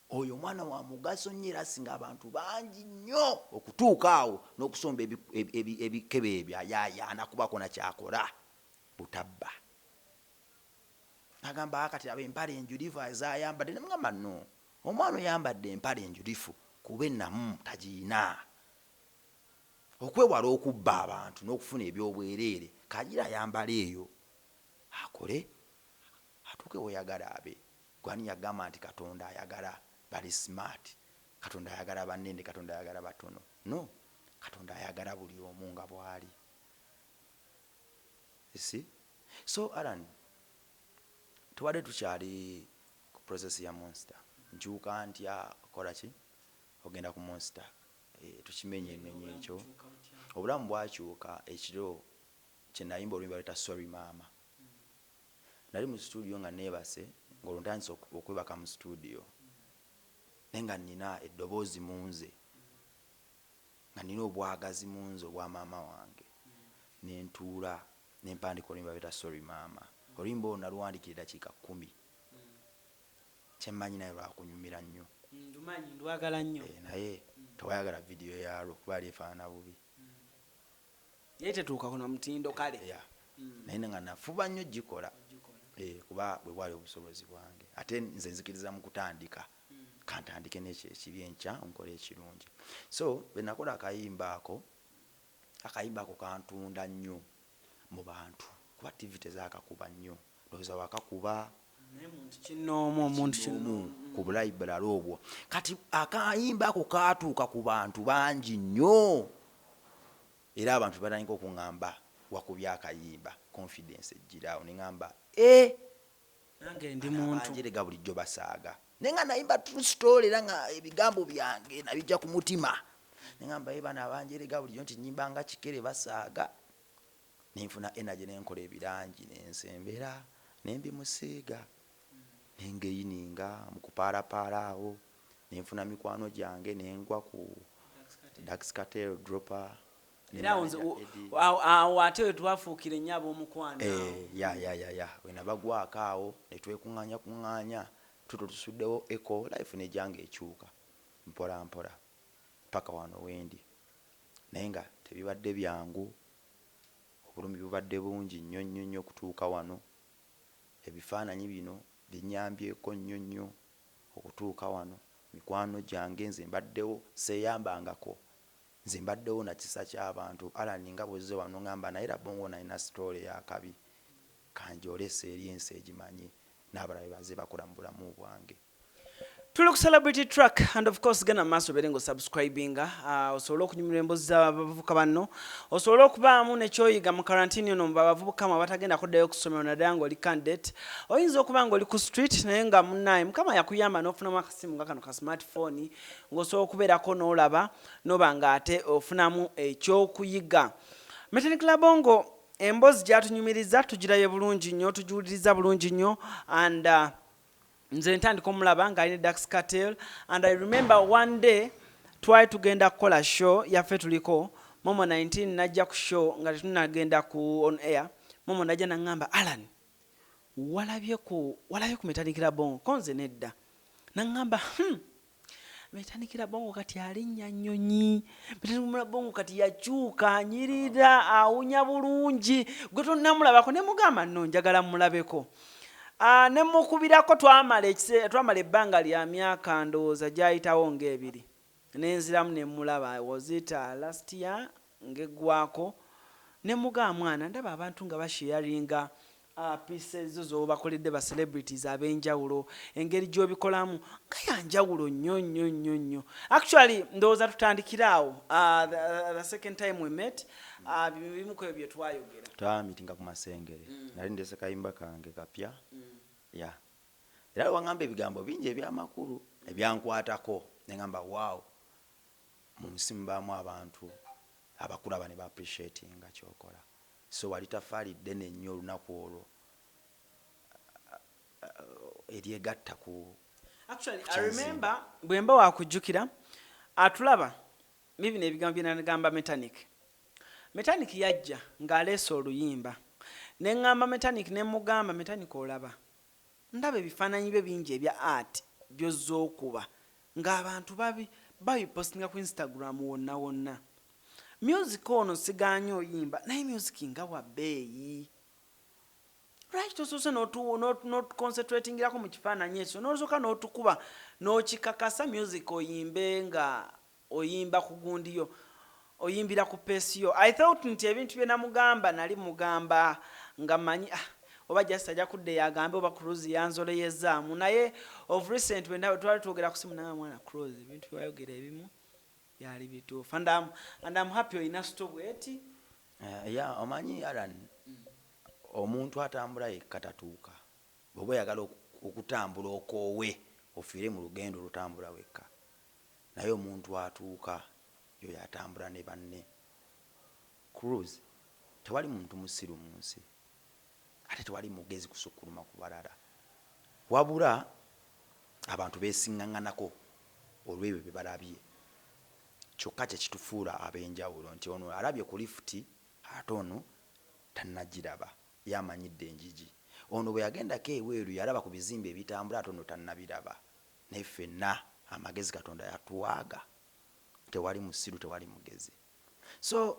Oyo omwana wa mugaso nnyo era asinga abantu bangi nnyo okutuuka awo n'okusomba ebikebe ebyo ayayaana kubako na kyakola butabba. Agamba akati aba empale enjulifu azayambadde ne mugamba no omwana oyambadde empale enjulifu kuba ennamu tagiina okwewala okubba abantu n'okufuna ebyobwereere kagira ayambala eyo akole atuuke weyagala abe. Gwani yagamba nti Katonda ayagala bali smart, Katonda ayagala banene, Katonda ayagala batono. No, Katonda ayagala buli omu nga bwali. You see? So Alan, tuwade tukyali ku process ya Monster. Nkyuka ntya kola ki? Ogenda ku Monster. Tukimenye ekyo. Obulamu bwakyuka ekiro kye nayimba oluyimba lweta Sorry Mama. Nali mu studio nga neebase ng'olutandise okwebaka mu studio nenga nina eddoboozi munze nga nina obwagazi munze obwa maama wange nentuula nempandika oluyimba lweta Sorry Mama. Oluyimba olwo naluwandikira eddakiika 10 kyemmanyi naye lwakunyumira nnyo. Ndumanyi ndwagala nnyo naye tewayagala vidiyo yalwo kuba lyefaana bubi naye tetuuka kuno mutindo kale naye nga nafuba nnyo gikola kuba bwe bwali obusobozi bwange ate nze nzikiriza mu kutandika kantandike n'ekyo ekibi enkya nkola ekirungi. So bwe nakola akayimba ako kantunda nnyo mu bantu kuba TV tezakakuba nnyo ndowooza wakakuba omuntu kinoomu ku bulayiburale obwo kati akayimba ako katuuka ku bantu bangi nnyo era abantu batandika okuŋŋamba wakubya akayimba confidence ejjirawo neŋŋamba nange ndi muntu banjerega bulijjo basaaga nenga nayimba true story era nga ebigambo byange nabijja ku mutima neŋŋamba bana abanjerega bulijjo nti nnyimba nga kikere basaaga nenfuna energy nenkola ebirangi nensembera nembimusiiga nengeyininga mu kupaalapaala awo nenfuna mikwano gyange nengwa ku Dax Cartel dropper era awo ate we twafuukire nnyo ab'omukwano ya wena bagwako awo ne twekuŋŋaanya tuto tusuddewo eco life nejanga ekyuka mpola mpola paka wano wendi naye nga tebibadde byangu obulumi bubadde bungi nnyo nnyo nnyo okutuuka wano ebifaananyi bino binyambyeko nnyo nnyo okutuuka wano mikwano gyange nze mbaddewo seeyambangako nze mbaddewo na kisa ky'abantu alani nga bwezze wano ngamba naye rabongo nalina sitole yakabi kanjolesa eri ensi egimanyi n'abalala baze bakola mu bulamu bwange. Tuli ku celebrity track and of course gana maaso berengo subscribinga osobola okunyumirwa emboozi z'abavubuka banno osobola okubaamu nekyoyiga mu quarantine ono bavubuka mu batagenda kuddayo kusomero naddala ng'oli candidate oyinza okuba ng'oli ku street naye nga munnaye mukama yakuyamba n'ofunamu akasimu nga kano ka smartphone ng'osobola okubeerako n'olaba n'oba ng'ate ofunamu ekyokuyiga. Maternity Labongo emboozi gyatunyumiriza tugirayo bulungi nnyo tugiwuliriza bulungi nnyo and nze ntandika omulaba nga alina Dax Cartel and I remember one day twali tugenda kukola show yaffe tuliko Momo 19 najja ku show nga tunagenda ku on air Momo najja nangamba Alan walabye ku Maternity Labongo konze nedda nangamba Maternity Labongo kati alinnya nnyonyi Maternity Labongo kati yakyuka anyirira awunya bulungi gwe tonnamulabako ne mugamba nno njagala mulabeko. Ne mukubirako twamala ebbanga lya myaka ndowooza gyayitawo ng'ebiri nenziramu ne mulaba was it last year ng'eggwako ne mugaa mwana ndaba abantu nga basharinga pieces z'obakoledde ba celebrities ab'enjawulo engeri gy'obikolamu nga yanjawulo nnyo nnyo nnyo nnyo. Actually ndowooza tutandikiraawo the second time we met bimu ku ebyo bye twayogera twamitinga ku Masengere nali ndese kayimba kange kapya era wangamba ebigambo bingi ebyamakulu ebyankwatako nengamba wow mu nsi mubaamu abantu abakulaba ne ba appreciatinga kyokola so wali tafaalidde nnyo olunaku olwo eryegatta ku actually I remember bwemba wakujjukira atulaba bibino ebigambo byenagamba Mechanic yajja ng'aleese oluyimba ne ngamba Mechanic ne mugamba Mechanic olaba ndaba ebifaananyi bye bingi ebya art by'ozzookuba ng'abantu babipostinga ku Instagram wonna music ono siganye oyimba naye music nga wa bbeeyi right tosose not concentratingirako mu kifaananyi ekyo n'osooka n'otukuba n'okikakasa music oyimbe nga oyimba ku gundiyo oyimbira ku peesiyo. I thought nti ebintu bye namugamba nali mugamba nga manyi oba just ajja kudde yagambe oba Cruise yanzoleyezaamu naye of recent when twali twogera ku simu naye mwana Cruise ebintu byayogera ebimu byali bituufu and I'm happy oyina stobweti omanyi Alan omuntu atambula yekka tatuuka bw'oba oyagala okutambula okoowe ofiire mu lugendo olutambula wekka naye omuntu atuuka yo yatambula ne banne. Cruise tewali muntu musiru mu nsi ate tewali mugezi kusukkuluma ku balala wabula abantu beesiŋŋaŋŋanako olw'ebyo bye balabye kyokka kye kitufuula ab'enjawulo nti ono alabye ku lifuti ate ono tannagiraba yamanyidde enjigi ono bwe yagendako eweeru yalaba ku bizimbe ebitambula ate ono tannabiraba naye ffenna amagezi Katonda yatuwaaga tewali musiru tewali mugezi so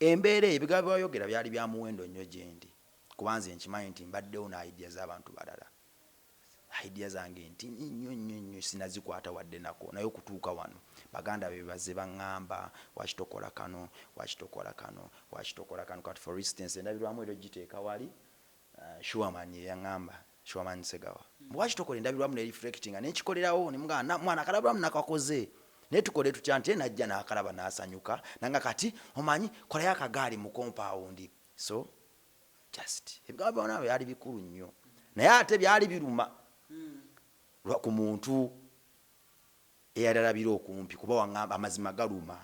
embeera ebigambo byayogera byali bya muwendo nnyo gye ndi kubanze nkimanyi nti mbaddewo na idea z'abantu balala idea zange nti nnyo nnyo nnyo sinazikwata wadde nako naye okutuuka wano baganda be baze baŋŋamba wakitokola kano kati for instance endabirwamu ero giteeka wali Shuaman yaŋŋamba Shuaman Segawa wakitokola endabirwamu ne reflectinga nekikolerawo ne mugamba mwana akalabiramu nakakoze naye tukole tutya nti najja n'akalaba n'asanyuka nanga kati omanyi kolayo akagaali mu compound so just ebigambo byonna byali bikulu nnyo naye ate byali biruma ku muntu eyalabira okumpi kuba waŋŋamba amazima galuma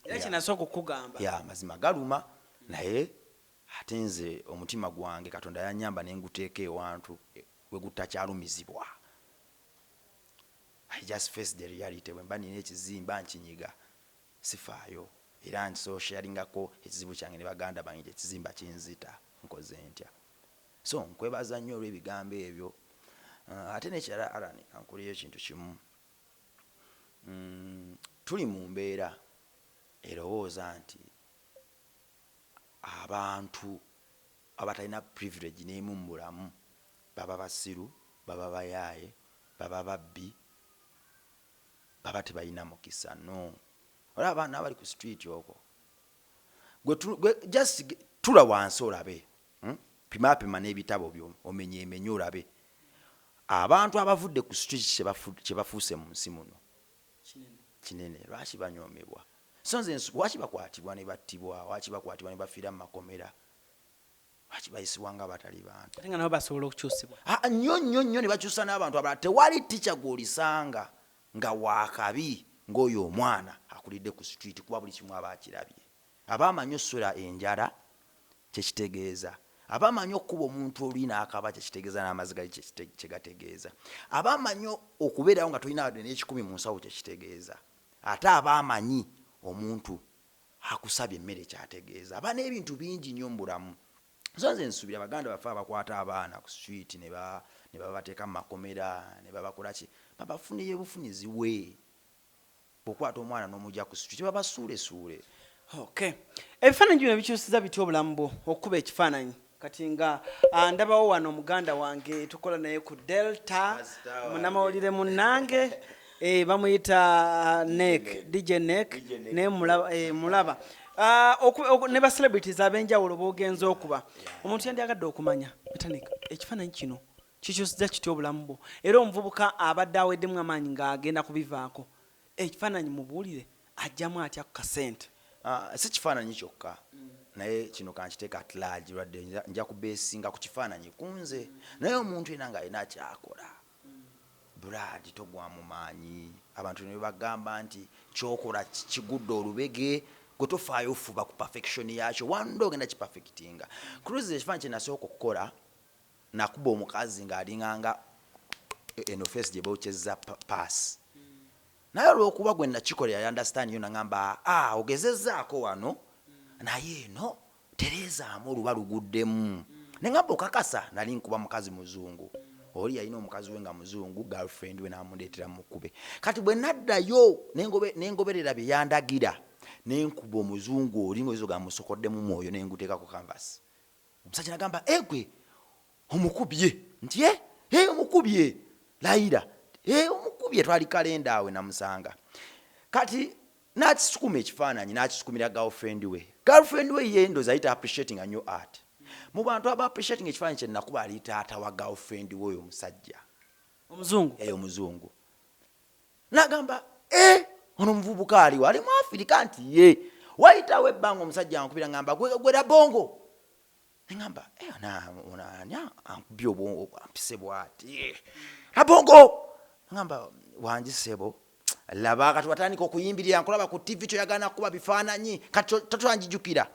era kinasooka okukugamba amazima galuma naye ate nze omutima gwange Katonda yannyamba ne nguteeka ewantu we gutakyalumizibwa. I just face the reality when bani nechizimba nkinyiga sifaayo era nso sharingako ekizibu kyange ne baganda bange ekizimba kinzita nkoze ntya so nkwebaza nnyo olw'ebigambo ebyo ate n'ekirala Alani ankuliyo ekintu kimu tuli mu mbeera erowooza nti abantu abatalina privilege n'emu mu bulamu baba basiru baba bayaaye baba babbi baba tebalina mukisa no olaba abaana abali ku street okwo just tula wansi olabe pima n'ebitabo byo omenye olabe abantu abavudde ku street kye bafuuse mu nsi muno kinene lwaki banyoomebwa so nze lwaki bakwatibwa ne battibwa lwaki bakwatibwa ne bafiira mu makomera lwaki bayisibwa nga batali bantu ate nga nabo basobola okukyusibwa nnyo ne bakyusa n'abantu abalala tewali ticca gwolisanga nga wakabi ng'oyo omwana akulidde ku street kuba buli kimu aba akirabye abamanyi ossula enjala kyekitegeeza abamanyi okuba omuntu olina akaba kyekitegeeza n'amazzi gali kyegategeeza abamanyi okubeerawo nga tolina wadde n'ekikumi mu nsawo kyekitegeeza ate abamanyi omuntu akusabye emmere kyategeeza aba n'ebintu bingi nnyo mu bulamu so nze nsuubira baganda baffe abakwata abaana ku street ne babateeka mu makomera ne babakola ki babafuniye bufunizi we okukwata omwana n'omujja ku street babasuulesuule okay ebifaananyi bino bikyusiza bitya obulamu bwo okuba ekifaananyi kati nga ndabawo wano omuganda wange tukola naye ku Delta munamawulire munnange bamuyita Nek DJ Nek ne mulaba ne ba celebrities abenjawulo bogenza okuba omuntu yandiyagadde okumanya Etanek ekifaananyi kino kikyusiza kitya obulamu bwo era omuvubuka abadde aweddemu amaanyi ng'agenda kubivaako ekifaananyi mubuulire ajjamu atya ku kasente si kifaananyi kyokka naye kino kankiteeka at large lwadde nja kubeesinga ku kifaananyi kunze naye omuntu yena ng'alina kyakola buladi togwa mu maanyi abantu ne bagamba nti kyokola kigudde olubege gwe tofaayo ofuba ku perfection yakyo wanda ogenda kipafekitinga cruise ekifaananyi kye nasooka okukola nakuba omukazi ng'alinganga eno face gye bawukyezza pass naye olw'okuba gwe nakikola yali understand yo nagamba ogezezzaako wano naye eno tereezaamu oluba luguddemu nengamba okakasa nali nkuba mukazi muzungu oli yalina omukazi we nga muzungu girlfriend we namundeetera mukube kati bwe naddayo nengoberera bye yandagira nenkuba omuzungu oli ngoezo gamusokoddemu mwoyo nenguteeka ku canvas omusajja nagamba egwe omukubye nti omukubye layira omukubye twali kalenda awe namusanga kati nakisukuma ekifaananyi nakisukumira girlfriend we ye ndoza ayita appreciating a new art mu bantu aba appreciating ekifaananyi kye nakuba ali taata wa girlfriend we oyo omusajja omuzungu nagamba ono omuvubuka aliwo ali mu Afirika nti ye wayitawo ebbanga omusajja ankubira ngamba gwera bongo ngamba onanya ankubye obwongo ampise bwati abongo ngamba wangi sebo laba kati watandika okuyimbirira nkulaba ku TV kyoyagala kuba bifaananyi kati tatwanjijukira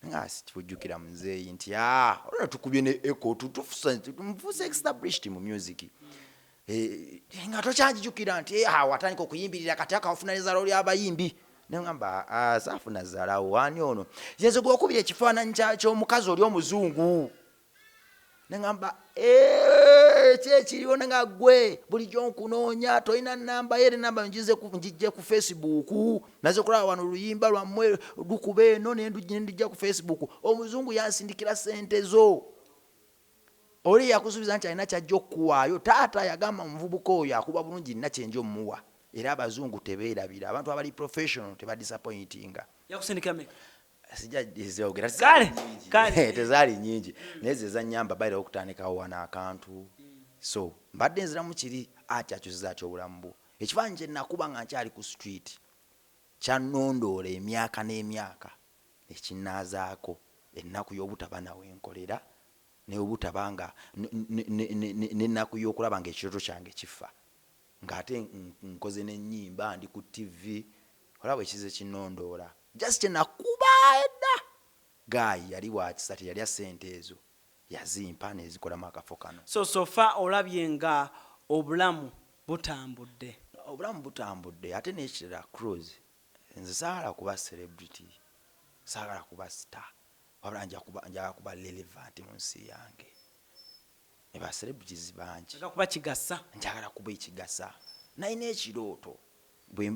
ngasi tujukira muzeeyi nti olwo tukubye ne echo tufuuse established mu music nga tokyanjijukira nti watandika okuyimbirira kati akawafuna nezaala oli abayimbi nengamba saafuna zaalawo wani ono yenze gwokubira ekifaananyi ky'omukazi oli omuzungu nengamba kyekiriwo nga gwe bulijjo nkunoonya tolina namba ye namba njijje ku Facebook naze kulaba wano oluyimba lwammwe lukuba eno nendijja ku Facebook omuzungu yansindikira sente zo oli yakusuubiza nti alina kyajja okuwaayo taata yagamba omuvubuka oyo akuba bulungi nina kyenja omuwa era abazungu tebeerabira abantu abali professional tebadisappointinga tezaali nyingi naye ze zanyamba bayira okutandikawo wana akantu so mbadde nziramu kiri akyakyusiza atya obulamu bwo ekifaananyi kye nakuba nga nkyali ku street kyannondoola emyaka n'emyaka ekinaazaako ennaku y'obutaba nawe nkolera n'obutaba nga n'ennaku y'okulaba ng'ekirooto kyange kifa ng'ate nkoze n'ennyimba ndi ku TV olaba ekize kinnondoola just kyenakuba edda gayi yali wakisatu yali sente ezo yazimpa nezikolamu akafo kano sofa olabye nga obulamu butambudde ate n'ekirala cruise nze saagala kuba celebrity, saagala kuba star, wabula njagala kuba relevant mu nsi yange. Ne ba celebrities bangi njagala kuba ekigasa. Nalina ekirooto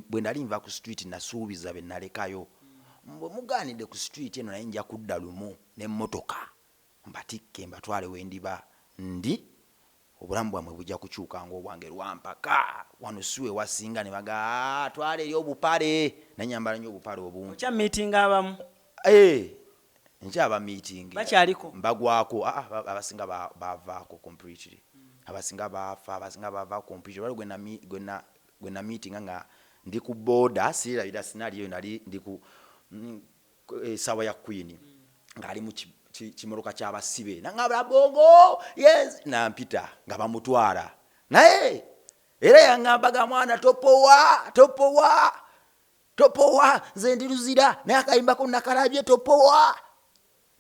bwe nali nva ku street nasuubiza be nalekayo, bwe mugaanidde ku street eno naye nja kudda lumu n'emmotoka mbatikke mbatwale wendiba ndi, obulamu bwamwe bujja kukyuka ng'obwange lwampaka. Wano siwe wasinga ne baga twala eri obupale, nanyambala nnyo obupale obungi. Okya meeting abamu nkyaba meeting bakyaliko mbagwako. Abasinga bavaako completely, abasinga bafa, abasinga bava completely. Waliwo gwe na meeting nga ndi ku border, sirabira scenario nali ndi ku sawa ya Queen ngali mu kimoroka ky'abasibe nangabula bongo yes nampita nga bamutwala naye era yangambaga mwana topowa nze ndiruzira naye akayimbako nakalabye topowa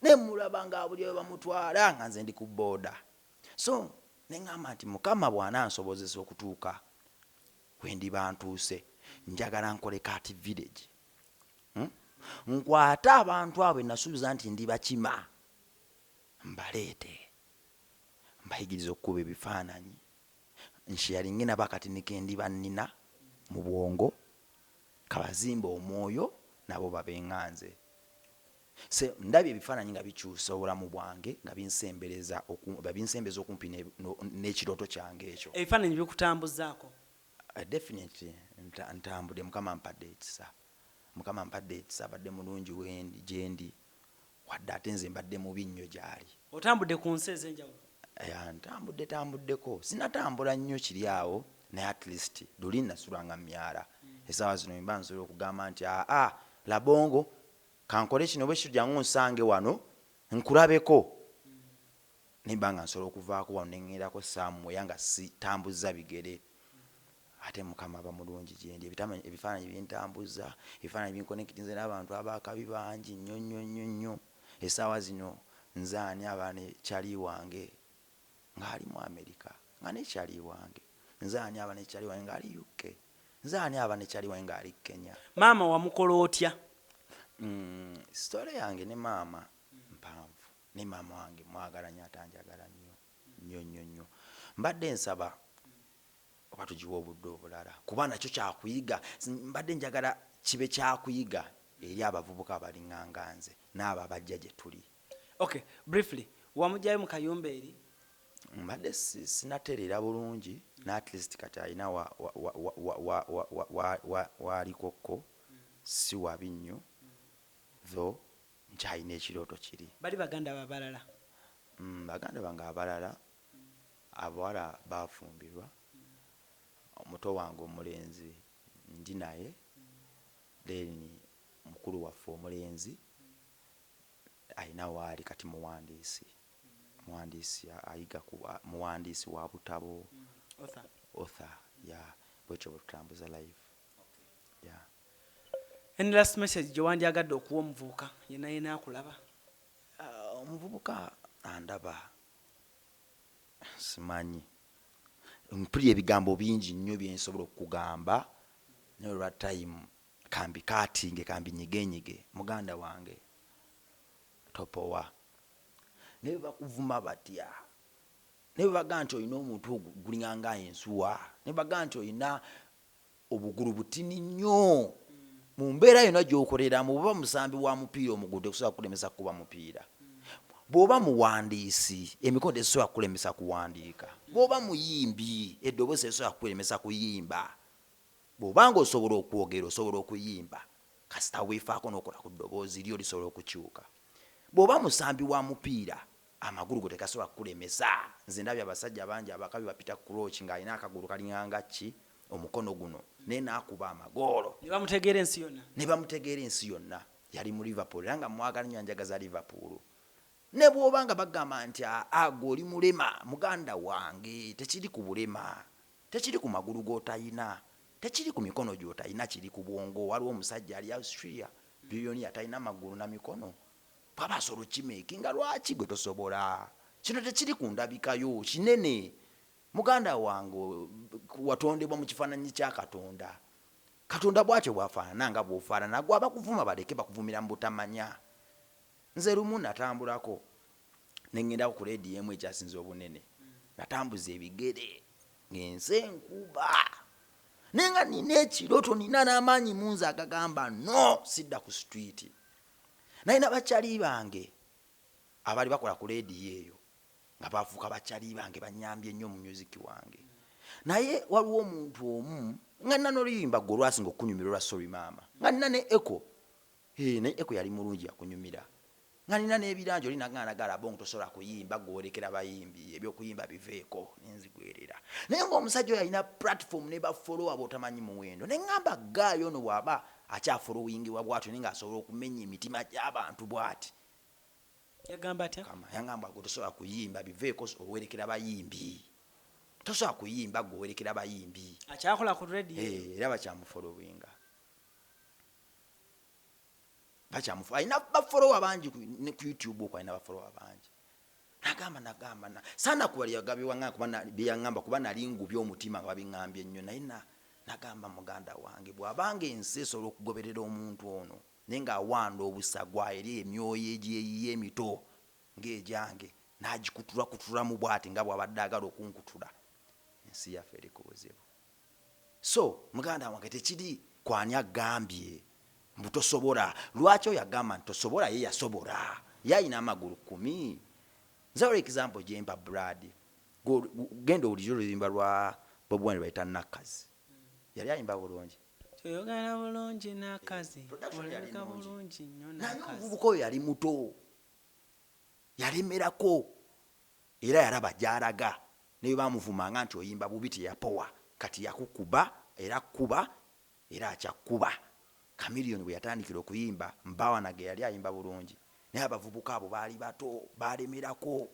nemulaba nga buli bamutwala nga nze ndi ku border. So nengamba nti Mukama bw'anansobozesa okutuuka wendi bantuuse njagala nkole kati village, nkwata abantu abo nasuubiza nti ndi bakima mbaleete mbayigiriza okukuba ebifaananyi nsharinge nabakatinike ndi bannina mu bwongo kabazimba omwoyo nabo babenganze. Ndabye ebifaananyi nga bikyusa obulamu bwange nga binsembeza okumpi n'ekirooto kyange ekyo. Ebifaananyi bikutambuzaako? Definitely ntambudde. Mukama mpadde ekisa, badde mulungi gyendi wadde ate nze mbadde mubi nnyo gyali. Otambudde ku nsi ez'enjawulo? Ntambuddeko, sinatambula nnyo kiri awo naye at least luli nasulanga myala. Essaawa zino mba nsobola okugamba nti labongo kankole kino bwe kijjangu nsange wano nkulabeko, nimba nga nsobola okuvaako wano neŋŋerako somewhere nga sitambuza bigere. Ate Mukama aba mulungi gyendi. Ebifaananyi bintambuza, ebifaananyi binkonekitinze n'abantu abakabi bangi nnyo. Essaawa zino nze ani aba ne kyali wange ng'ali mu America, nga ne kyali wange. Nze ani aba ne kyali wange ng'ali UK. Nze ani aba ne kyali wange ng'ali Kenya. Maama wamukola otya? Story yange ne maama mpanvu. Ne maama wange mwagala nnyo ate anjagala nnyo. Mbadde nsaba oba tugiwa obudde obulala kuba nakyo kyakuyiga. Mbadde njagala kibe kyakuyiga eri abavubuka abalinganga nze n'abo abajja gye tuli. Okay, briefly wamugyayo mu kayumba eri? Mbadde sinatereera bulungi na at least kati alina waalikokko si wabi nnyo tho nkyalina ekirooto kiri. Bali baganda babalala? Baganda bange abalala abawala bafumbirwa. Omuto wange omulenzi ndi naye, then mukulu waffe omulenzi alina waali kati muwandiisi ayiga kuba muwandiisi wa butabo, author bwekyo bwetutambuza live. Any last message gye wandyagadde okuwa omuvubuka yenna akulaba? Omuvubuka andaba simanyi, mpulira ebigambo bingi nnyo bye nsobola okugamba naye olwa time kambi katinge kambi nyigenyige. Muganda wange topowa, ne bakuvuma batya, ne baga nti olina omuntu gulinganga ensuwa, ne baga nti olina obugulu butini nnyo mu mbeera yonna gy'okoleramu. Bw'oba musambi wa mupiira omugudde kusobola kulemesa kuba mupiira. Bw'oba muwandiisi emikono tesobola kulemesa kuwandiika. Bw'oba muyimbi eddoboozi tesobola kulemesa kuyimba. Bw'obanga osobola okwogera osobola okuyimba kasita weefaako n'okola ku ddoboozi lyo lisobola okukyuka. Bw'oba musambi wa mupiira amagulu go tegasobola kulemesa. Nze ndabye abasajja bangi abakabi bapita ku roach ng'alina akagulu kalinganga ki omukono guno naye n'akuba amagoolo. Ne bamutegeera ensi yonna. Yali mu Liverpool era nga mwagala nnyo anjagaza Liverpool. Ne bw'obanga bagamba nti gwe oli mulema, muganda wange tekiri ku bulema, tekiri ku magulu g'otayina, tekiri ku mikono gy'otayina, kiri ku bwongo. Waliwo omusajja ali Australia biliyoni atalina magulu na mikono. Bw'aba asobola okimeekinga lwaki gwe tosobola? Kino tekiri ku ndabikayo kinene. Muganda wange watondebwa mu kifaananyi kya Katonda. katonda bwatyo bwafaanana nga bw'ofaanana gwe abakuvuma baleke bakuvumira mu butamanya. Nze lumu natambulako ne ŋŋendako ku leediyo emu ekyasinze obunene natambuza ebigere ng'ensi enkuba naye nga nina ekirooto nina n'amaanyi munze agagamba no sidda ku streeti. Naye n'abakyali bange abaali bakola ku leediyo eyo nga bafuuka bakyali bange banyambye nnyo mu music wange. Naye waliwo omuntu omu nga nina n'oluyimba gwe olwasinga okunyumira olwa Sorry Maama nga nina ne Echo. Naye Echo yali mulungi yakunyumira nga nina n'ebiranjo linagala bongo tosobola kuyimba gwolekera bayimbi ebyokuyimba biveeko nenzigwerera. Naye ng'omusajja oyo alina platform ne bafolowa b'otamanyi muwendo ne ŋŋamba gaayo ono bw'aba akyafolowingibwa bw'atyo naye ng'asobola okumenya emitima gy'abantu bw'ati. Yagamba atya? Yangamba gwe tosobola kuyimba biveeko owerekera bayimbi. Tosobola kuyimba gwewerekera bayimbi. Akyakola ku radio. Era bakyamufolowinga. Alina bafolowa bangi ku YouTube okwo alina bafolowa bangi. Nagamba sana kuba lyagabiwanga kuba byeyaŋŋamba kuba nali ngubye omutima nga babiŋŋambye ennyo naye nagamba muganda wange bw'abanga ensi esobola okugoberera omuntu ono naye ng'awanda obusagwa eri emyoyo egyeyiye emito ng'egyange n'agikutulakutulamu bw'ati nga bw'abadde agala okunkutula ensi yaffe eri ku buzibu. So muganda wange tekiri kwani agambye mbu tosobola. Lwaki oyo agamba nti tosobola ye yasobola ye alina amagulu 10. Nze olwo example gyempa Brad genda owulire oluyimba lwa Bob Wine lwayita Nakkazi yali ayimba bulungi. Toyogala bulungi Nakkazi oleka bulungi nnyo Nakkazi. Naye omuvubuka oyo yali muto yalemerako era yalaba gy'alaga naye bamuvumanga nti oyimba bubi teyapowa kati yakukuba era kuba era akyakuba. Chameleone bwe yatandikira okuyimba Mbawanage yali ayimba bulungi naye abavubuka abo baali bato balemerako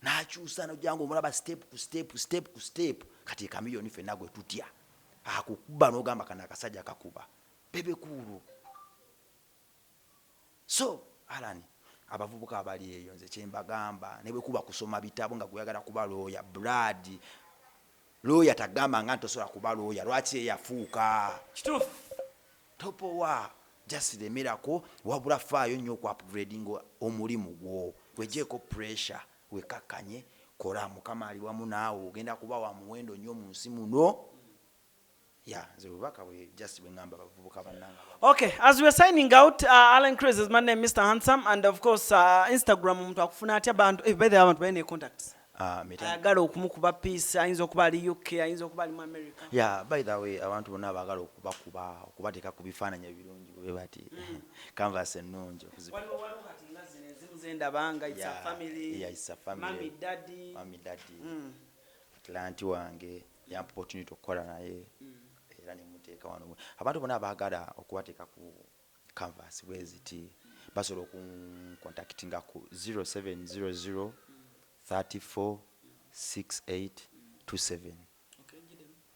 n'akyusa n'ojjanga omulaba step ku step kati Chameleone ffenna gwe tutya akukuba n'ogamba kana akasajja kakuba bebekulu. So Alani abavubuka abali eyo nze kyembagamba ne bwe kuba kusoma bitabo nga guyagala kuba lawyer Brad lawyer tagamba nga ntosobola kuba lawyer lwaki yafuuka kituufu topowa just lemerako wabula faayo nnyo ku upgrading omulimu gwo wejeeko pressure wekakkanye kola Mukama ali wamu naawe ogenda kuba wa muwendo nnyo mu nsi muno. Nze bubaka bwe just bwe ngamba bavubuka bannanga. Okay, as we are signing out, Alan Chris is my name, Mr. Handsome, and of course Instagram muntu akufuna atya bantu by the abantu bene contacts. Ayagala okumukuba peace ayinza okuba ali UK ayinza okuba ali mu America. By the way abantu bonna abagala okubateeka ku bifaananyi ebirungi bwe bati canvas ennungi waliwo kati nga zino ezimu zendabanga it's a family. It's a family. Mami daddy Atlanti wange yampa opportunity okukola naye era nemuteeka wano abantu bonna abagala okubateeka ku canvas bweziti basobola okuncontactinga ku 0700 34 68 27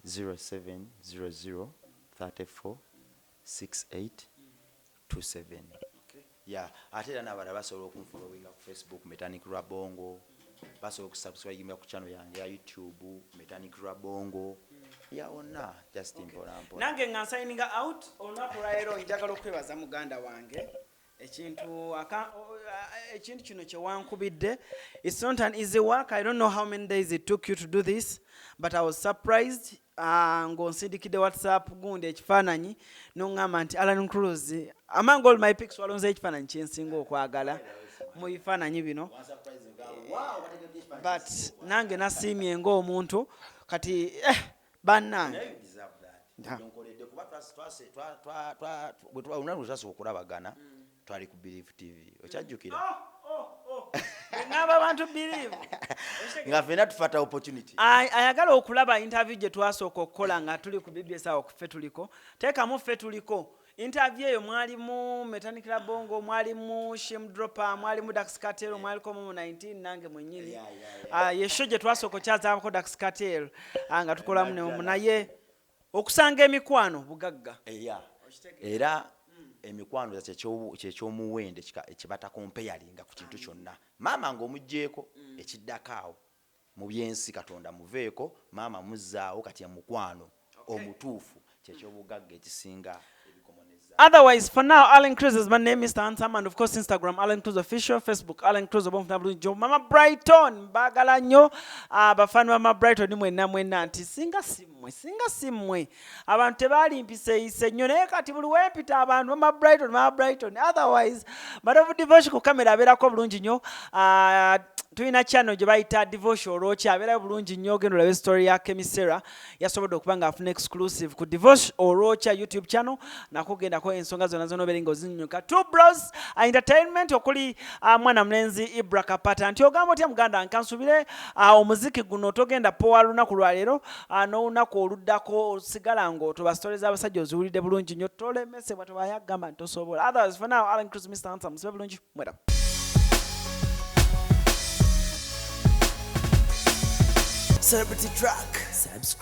0700 34 68 27. Ate era n'abalala basobola okunfollowinga ku Facebook Mechanic Rabongo basobola okusubscribe ku channel yange ya YouTube Mechanic Rabongo onna just mpola nange nga signinga out olunaku lwaleero njagala okwebaza muganda wange ekintu kino kyewankubidde. It's not an easy work. I don't know how many days it took you to do this, but I was surprised. Ng'onsindikidde WhatsApp gundi ekifaananyi n'oŋŋamba nti Alan Cruz among all my pics walonze ekifaananyi kyensinga okwagala mu bifaananyi bino, but nange nasiimye ng'omuntu kati bannange okulabagana twali ku Believe TV okyajjukira ngamba abantu believe nga ffenna tufata opportunity. Ayagala okulaba interview gye twasooka okukola nga tuli ku BBS awo ffe tuliko teekamu ffe tuliko interview eyo mwalimu Mechanic Rabongo mwalimu Shem Dropper mwalimu Dax Cartel mwaliko mu 19 nange mwennyini yesho gye twasooka okyazaako Dax Cartel nga tukolamu ne naye okusanga emikwano bugagga era emikwano kyekyomuwendo kyebatakompeyalinga ku kintu kyonna. Maama ng'omugjeeko ekiddako awo mu byensi Katonda muveeko maama muzzaawo kati mukwano omutuufu kyekyobugagga ekisinga ebikomoneza. Otherwise, for now, Alan Cruz is my name, Mr. Handsome, and of course, Instagram, Alan Cruz Official, Facebook, Alan Cruz, Obonfuna Mama Brighton, Bagala nyo, bafana Mama Brighton, nimwe nanti, singa simwe. Abantu tebali mpise ise, nyone kati buli wempita abantu Mama Brighton. Otherwise, baravu divorce ku kamera abeerako bulungi nnyo. Tuyina channel gye bayita Divorce Orochi abeera bulungi nnyo genda olabe story ya Kemisera yasobodde okuba nga afuna exclusive ku Divorce Orochi YouTube channel nakugendako ensonga zonna obeera ng'ozinyuka. Two Bros Entertainment okuli mwana mulenzi Ibra Kapata nti ogamba otya muganda nkansubire omuziki guno togenda powa lunaku lwaleero n'olunaku oluddako osigala ng'otoba story z'abasajja oziwulidde bulungi nnyo tolemesebwa tobayagamba nti tosobola. Otherwise for now Alan Cruz Mr. Handsome musibe bulungi mwera. Celebrity track. Subscribe.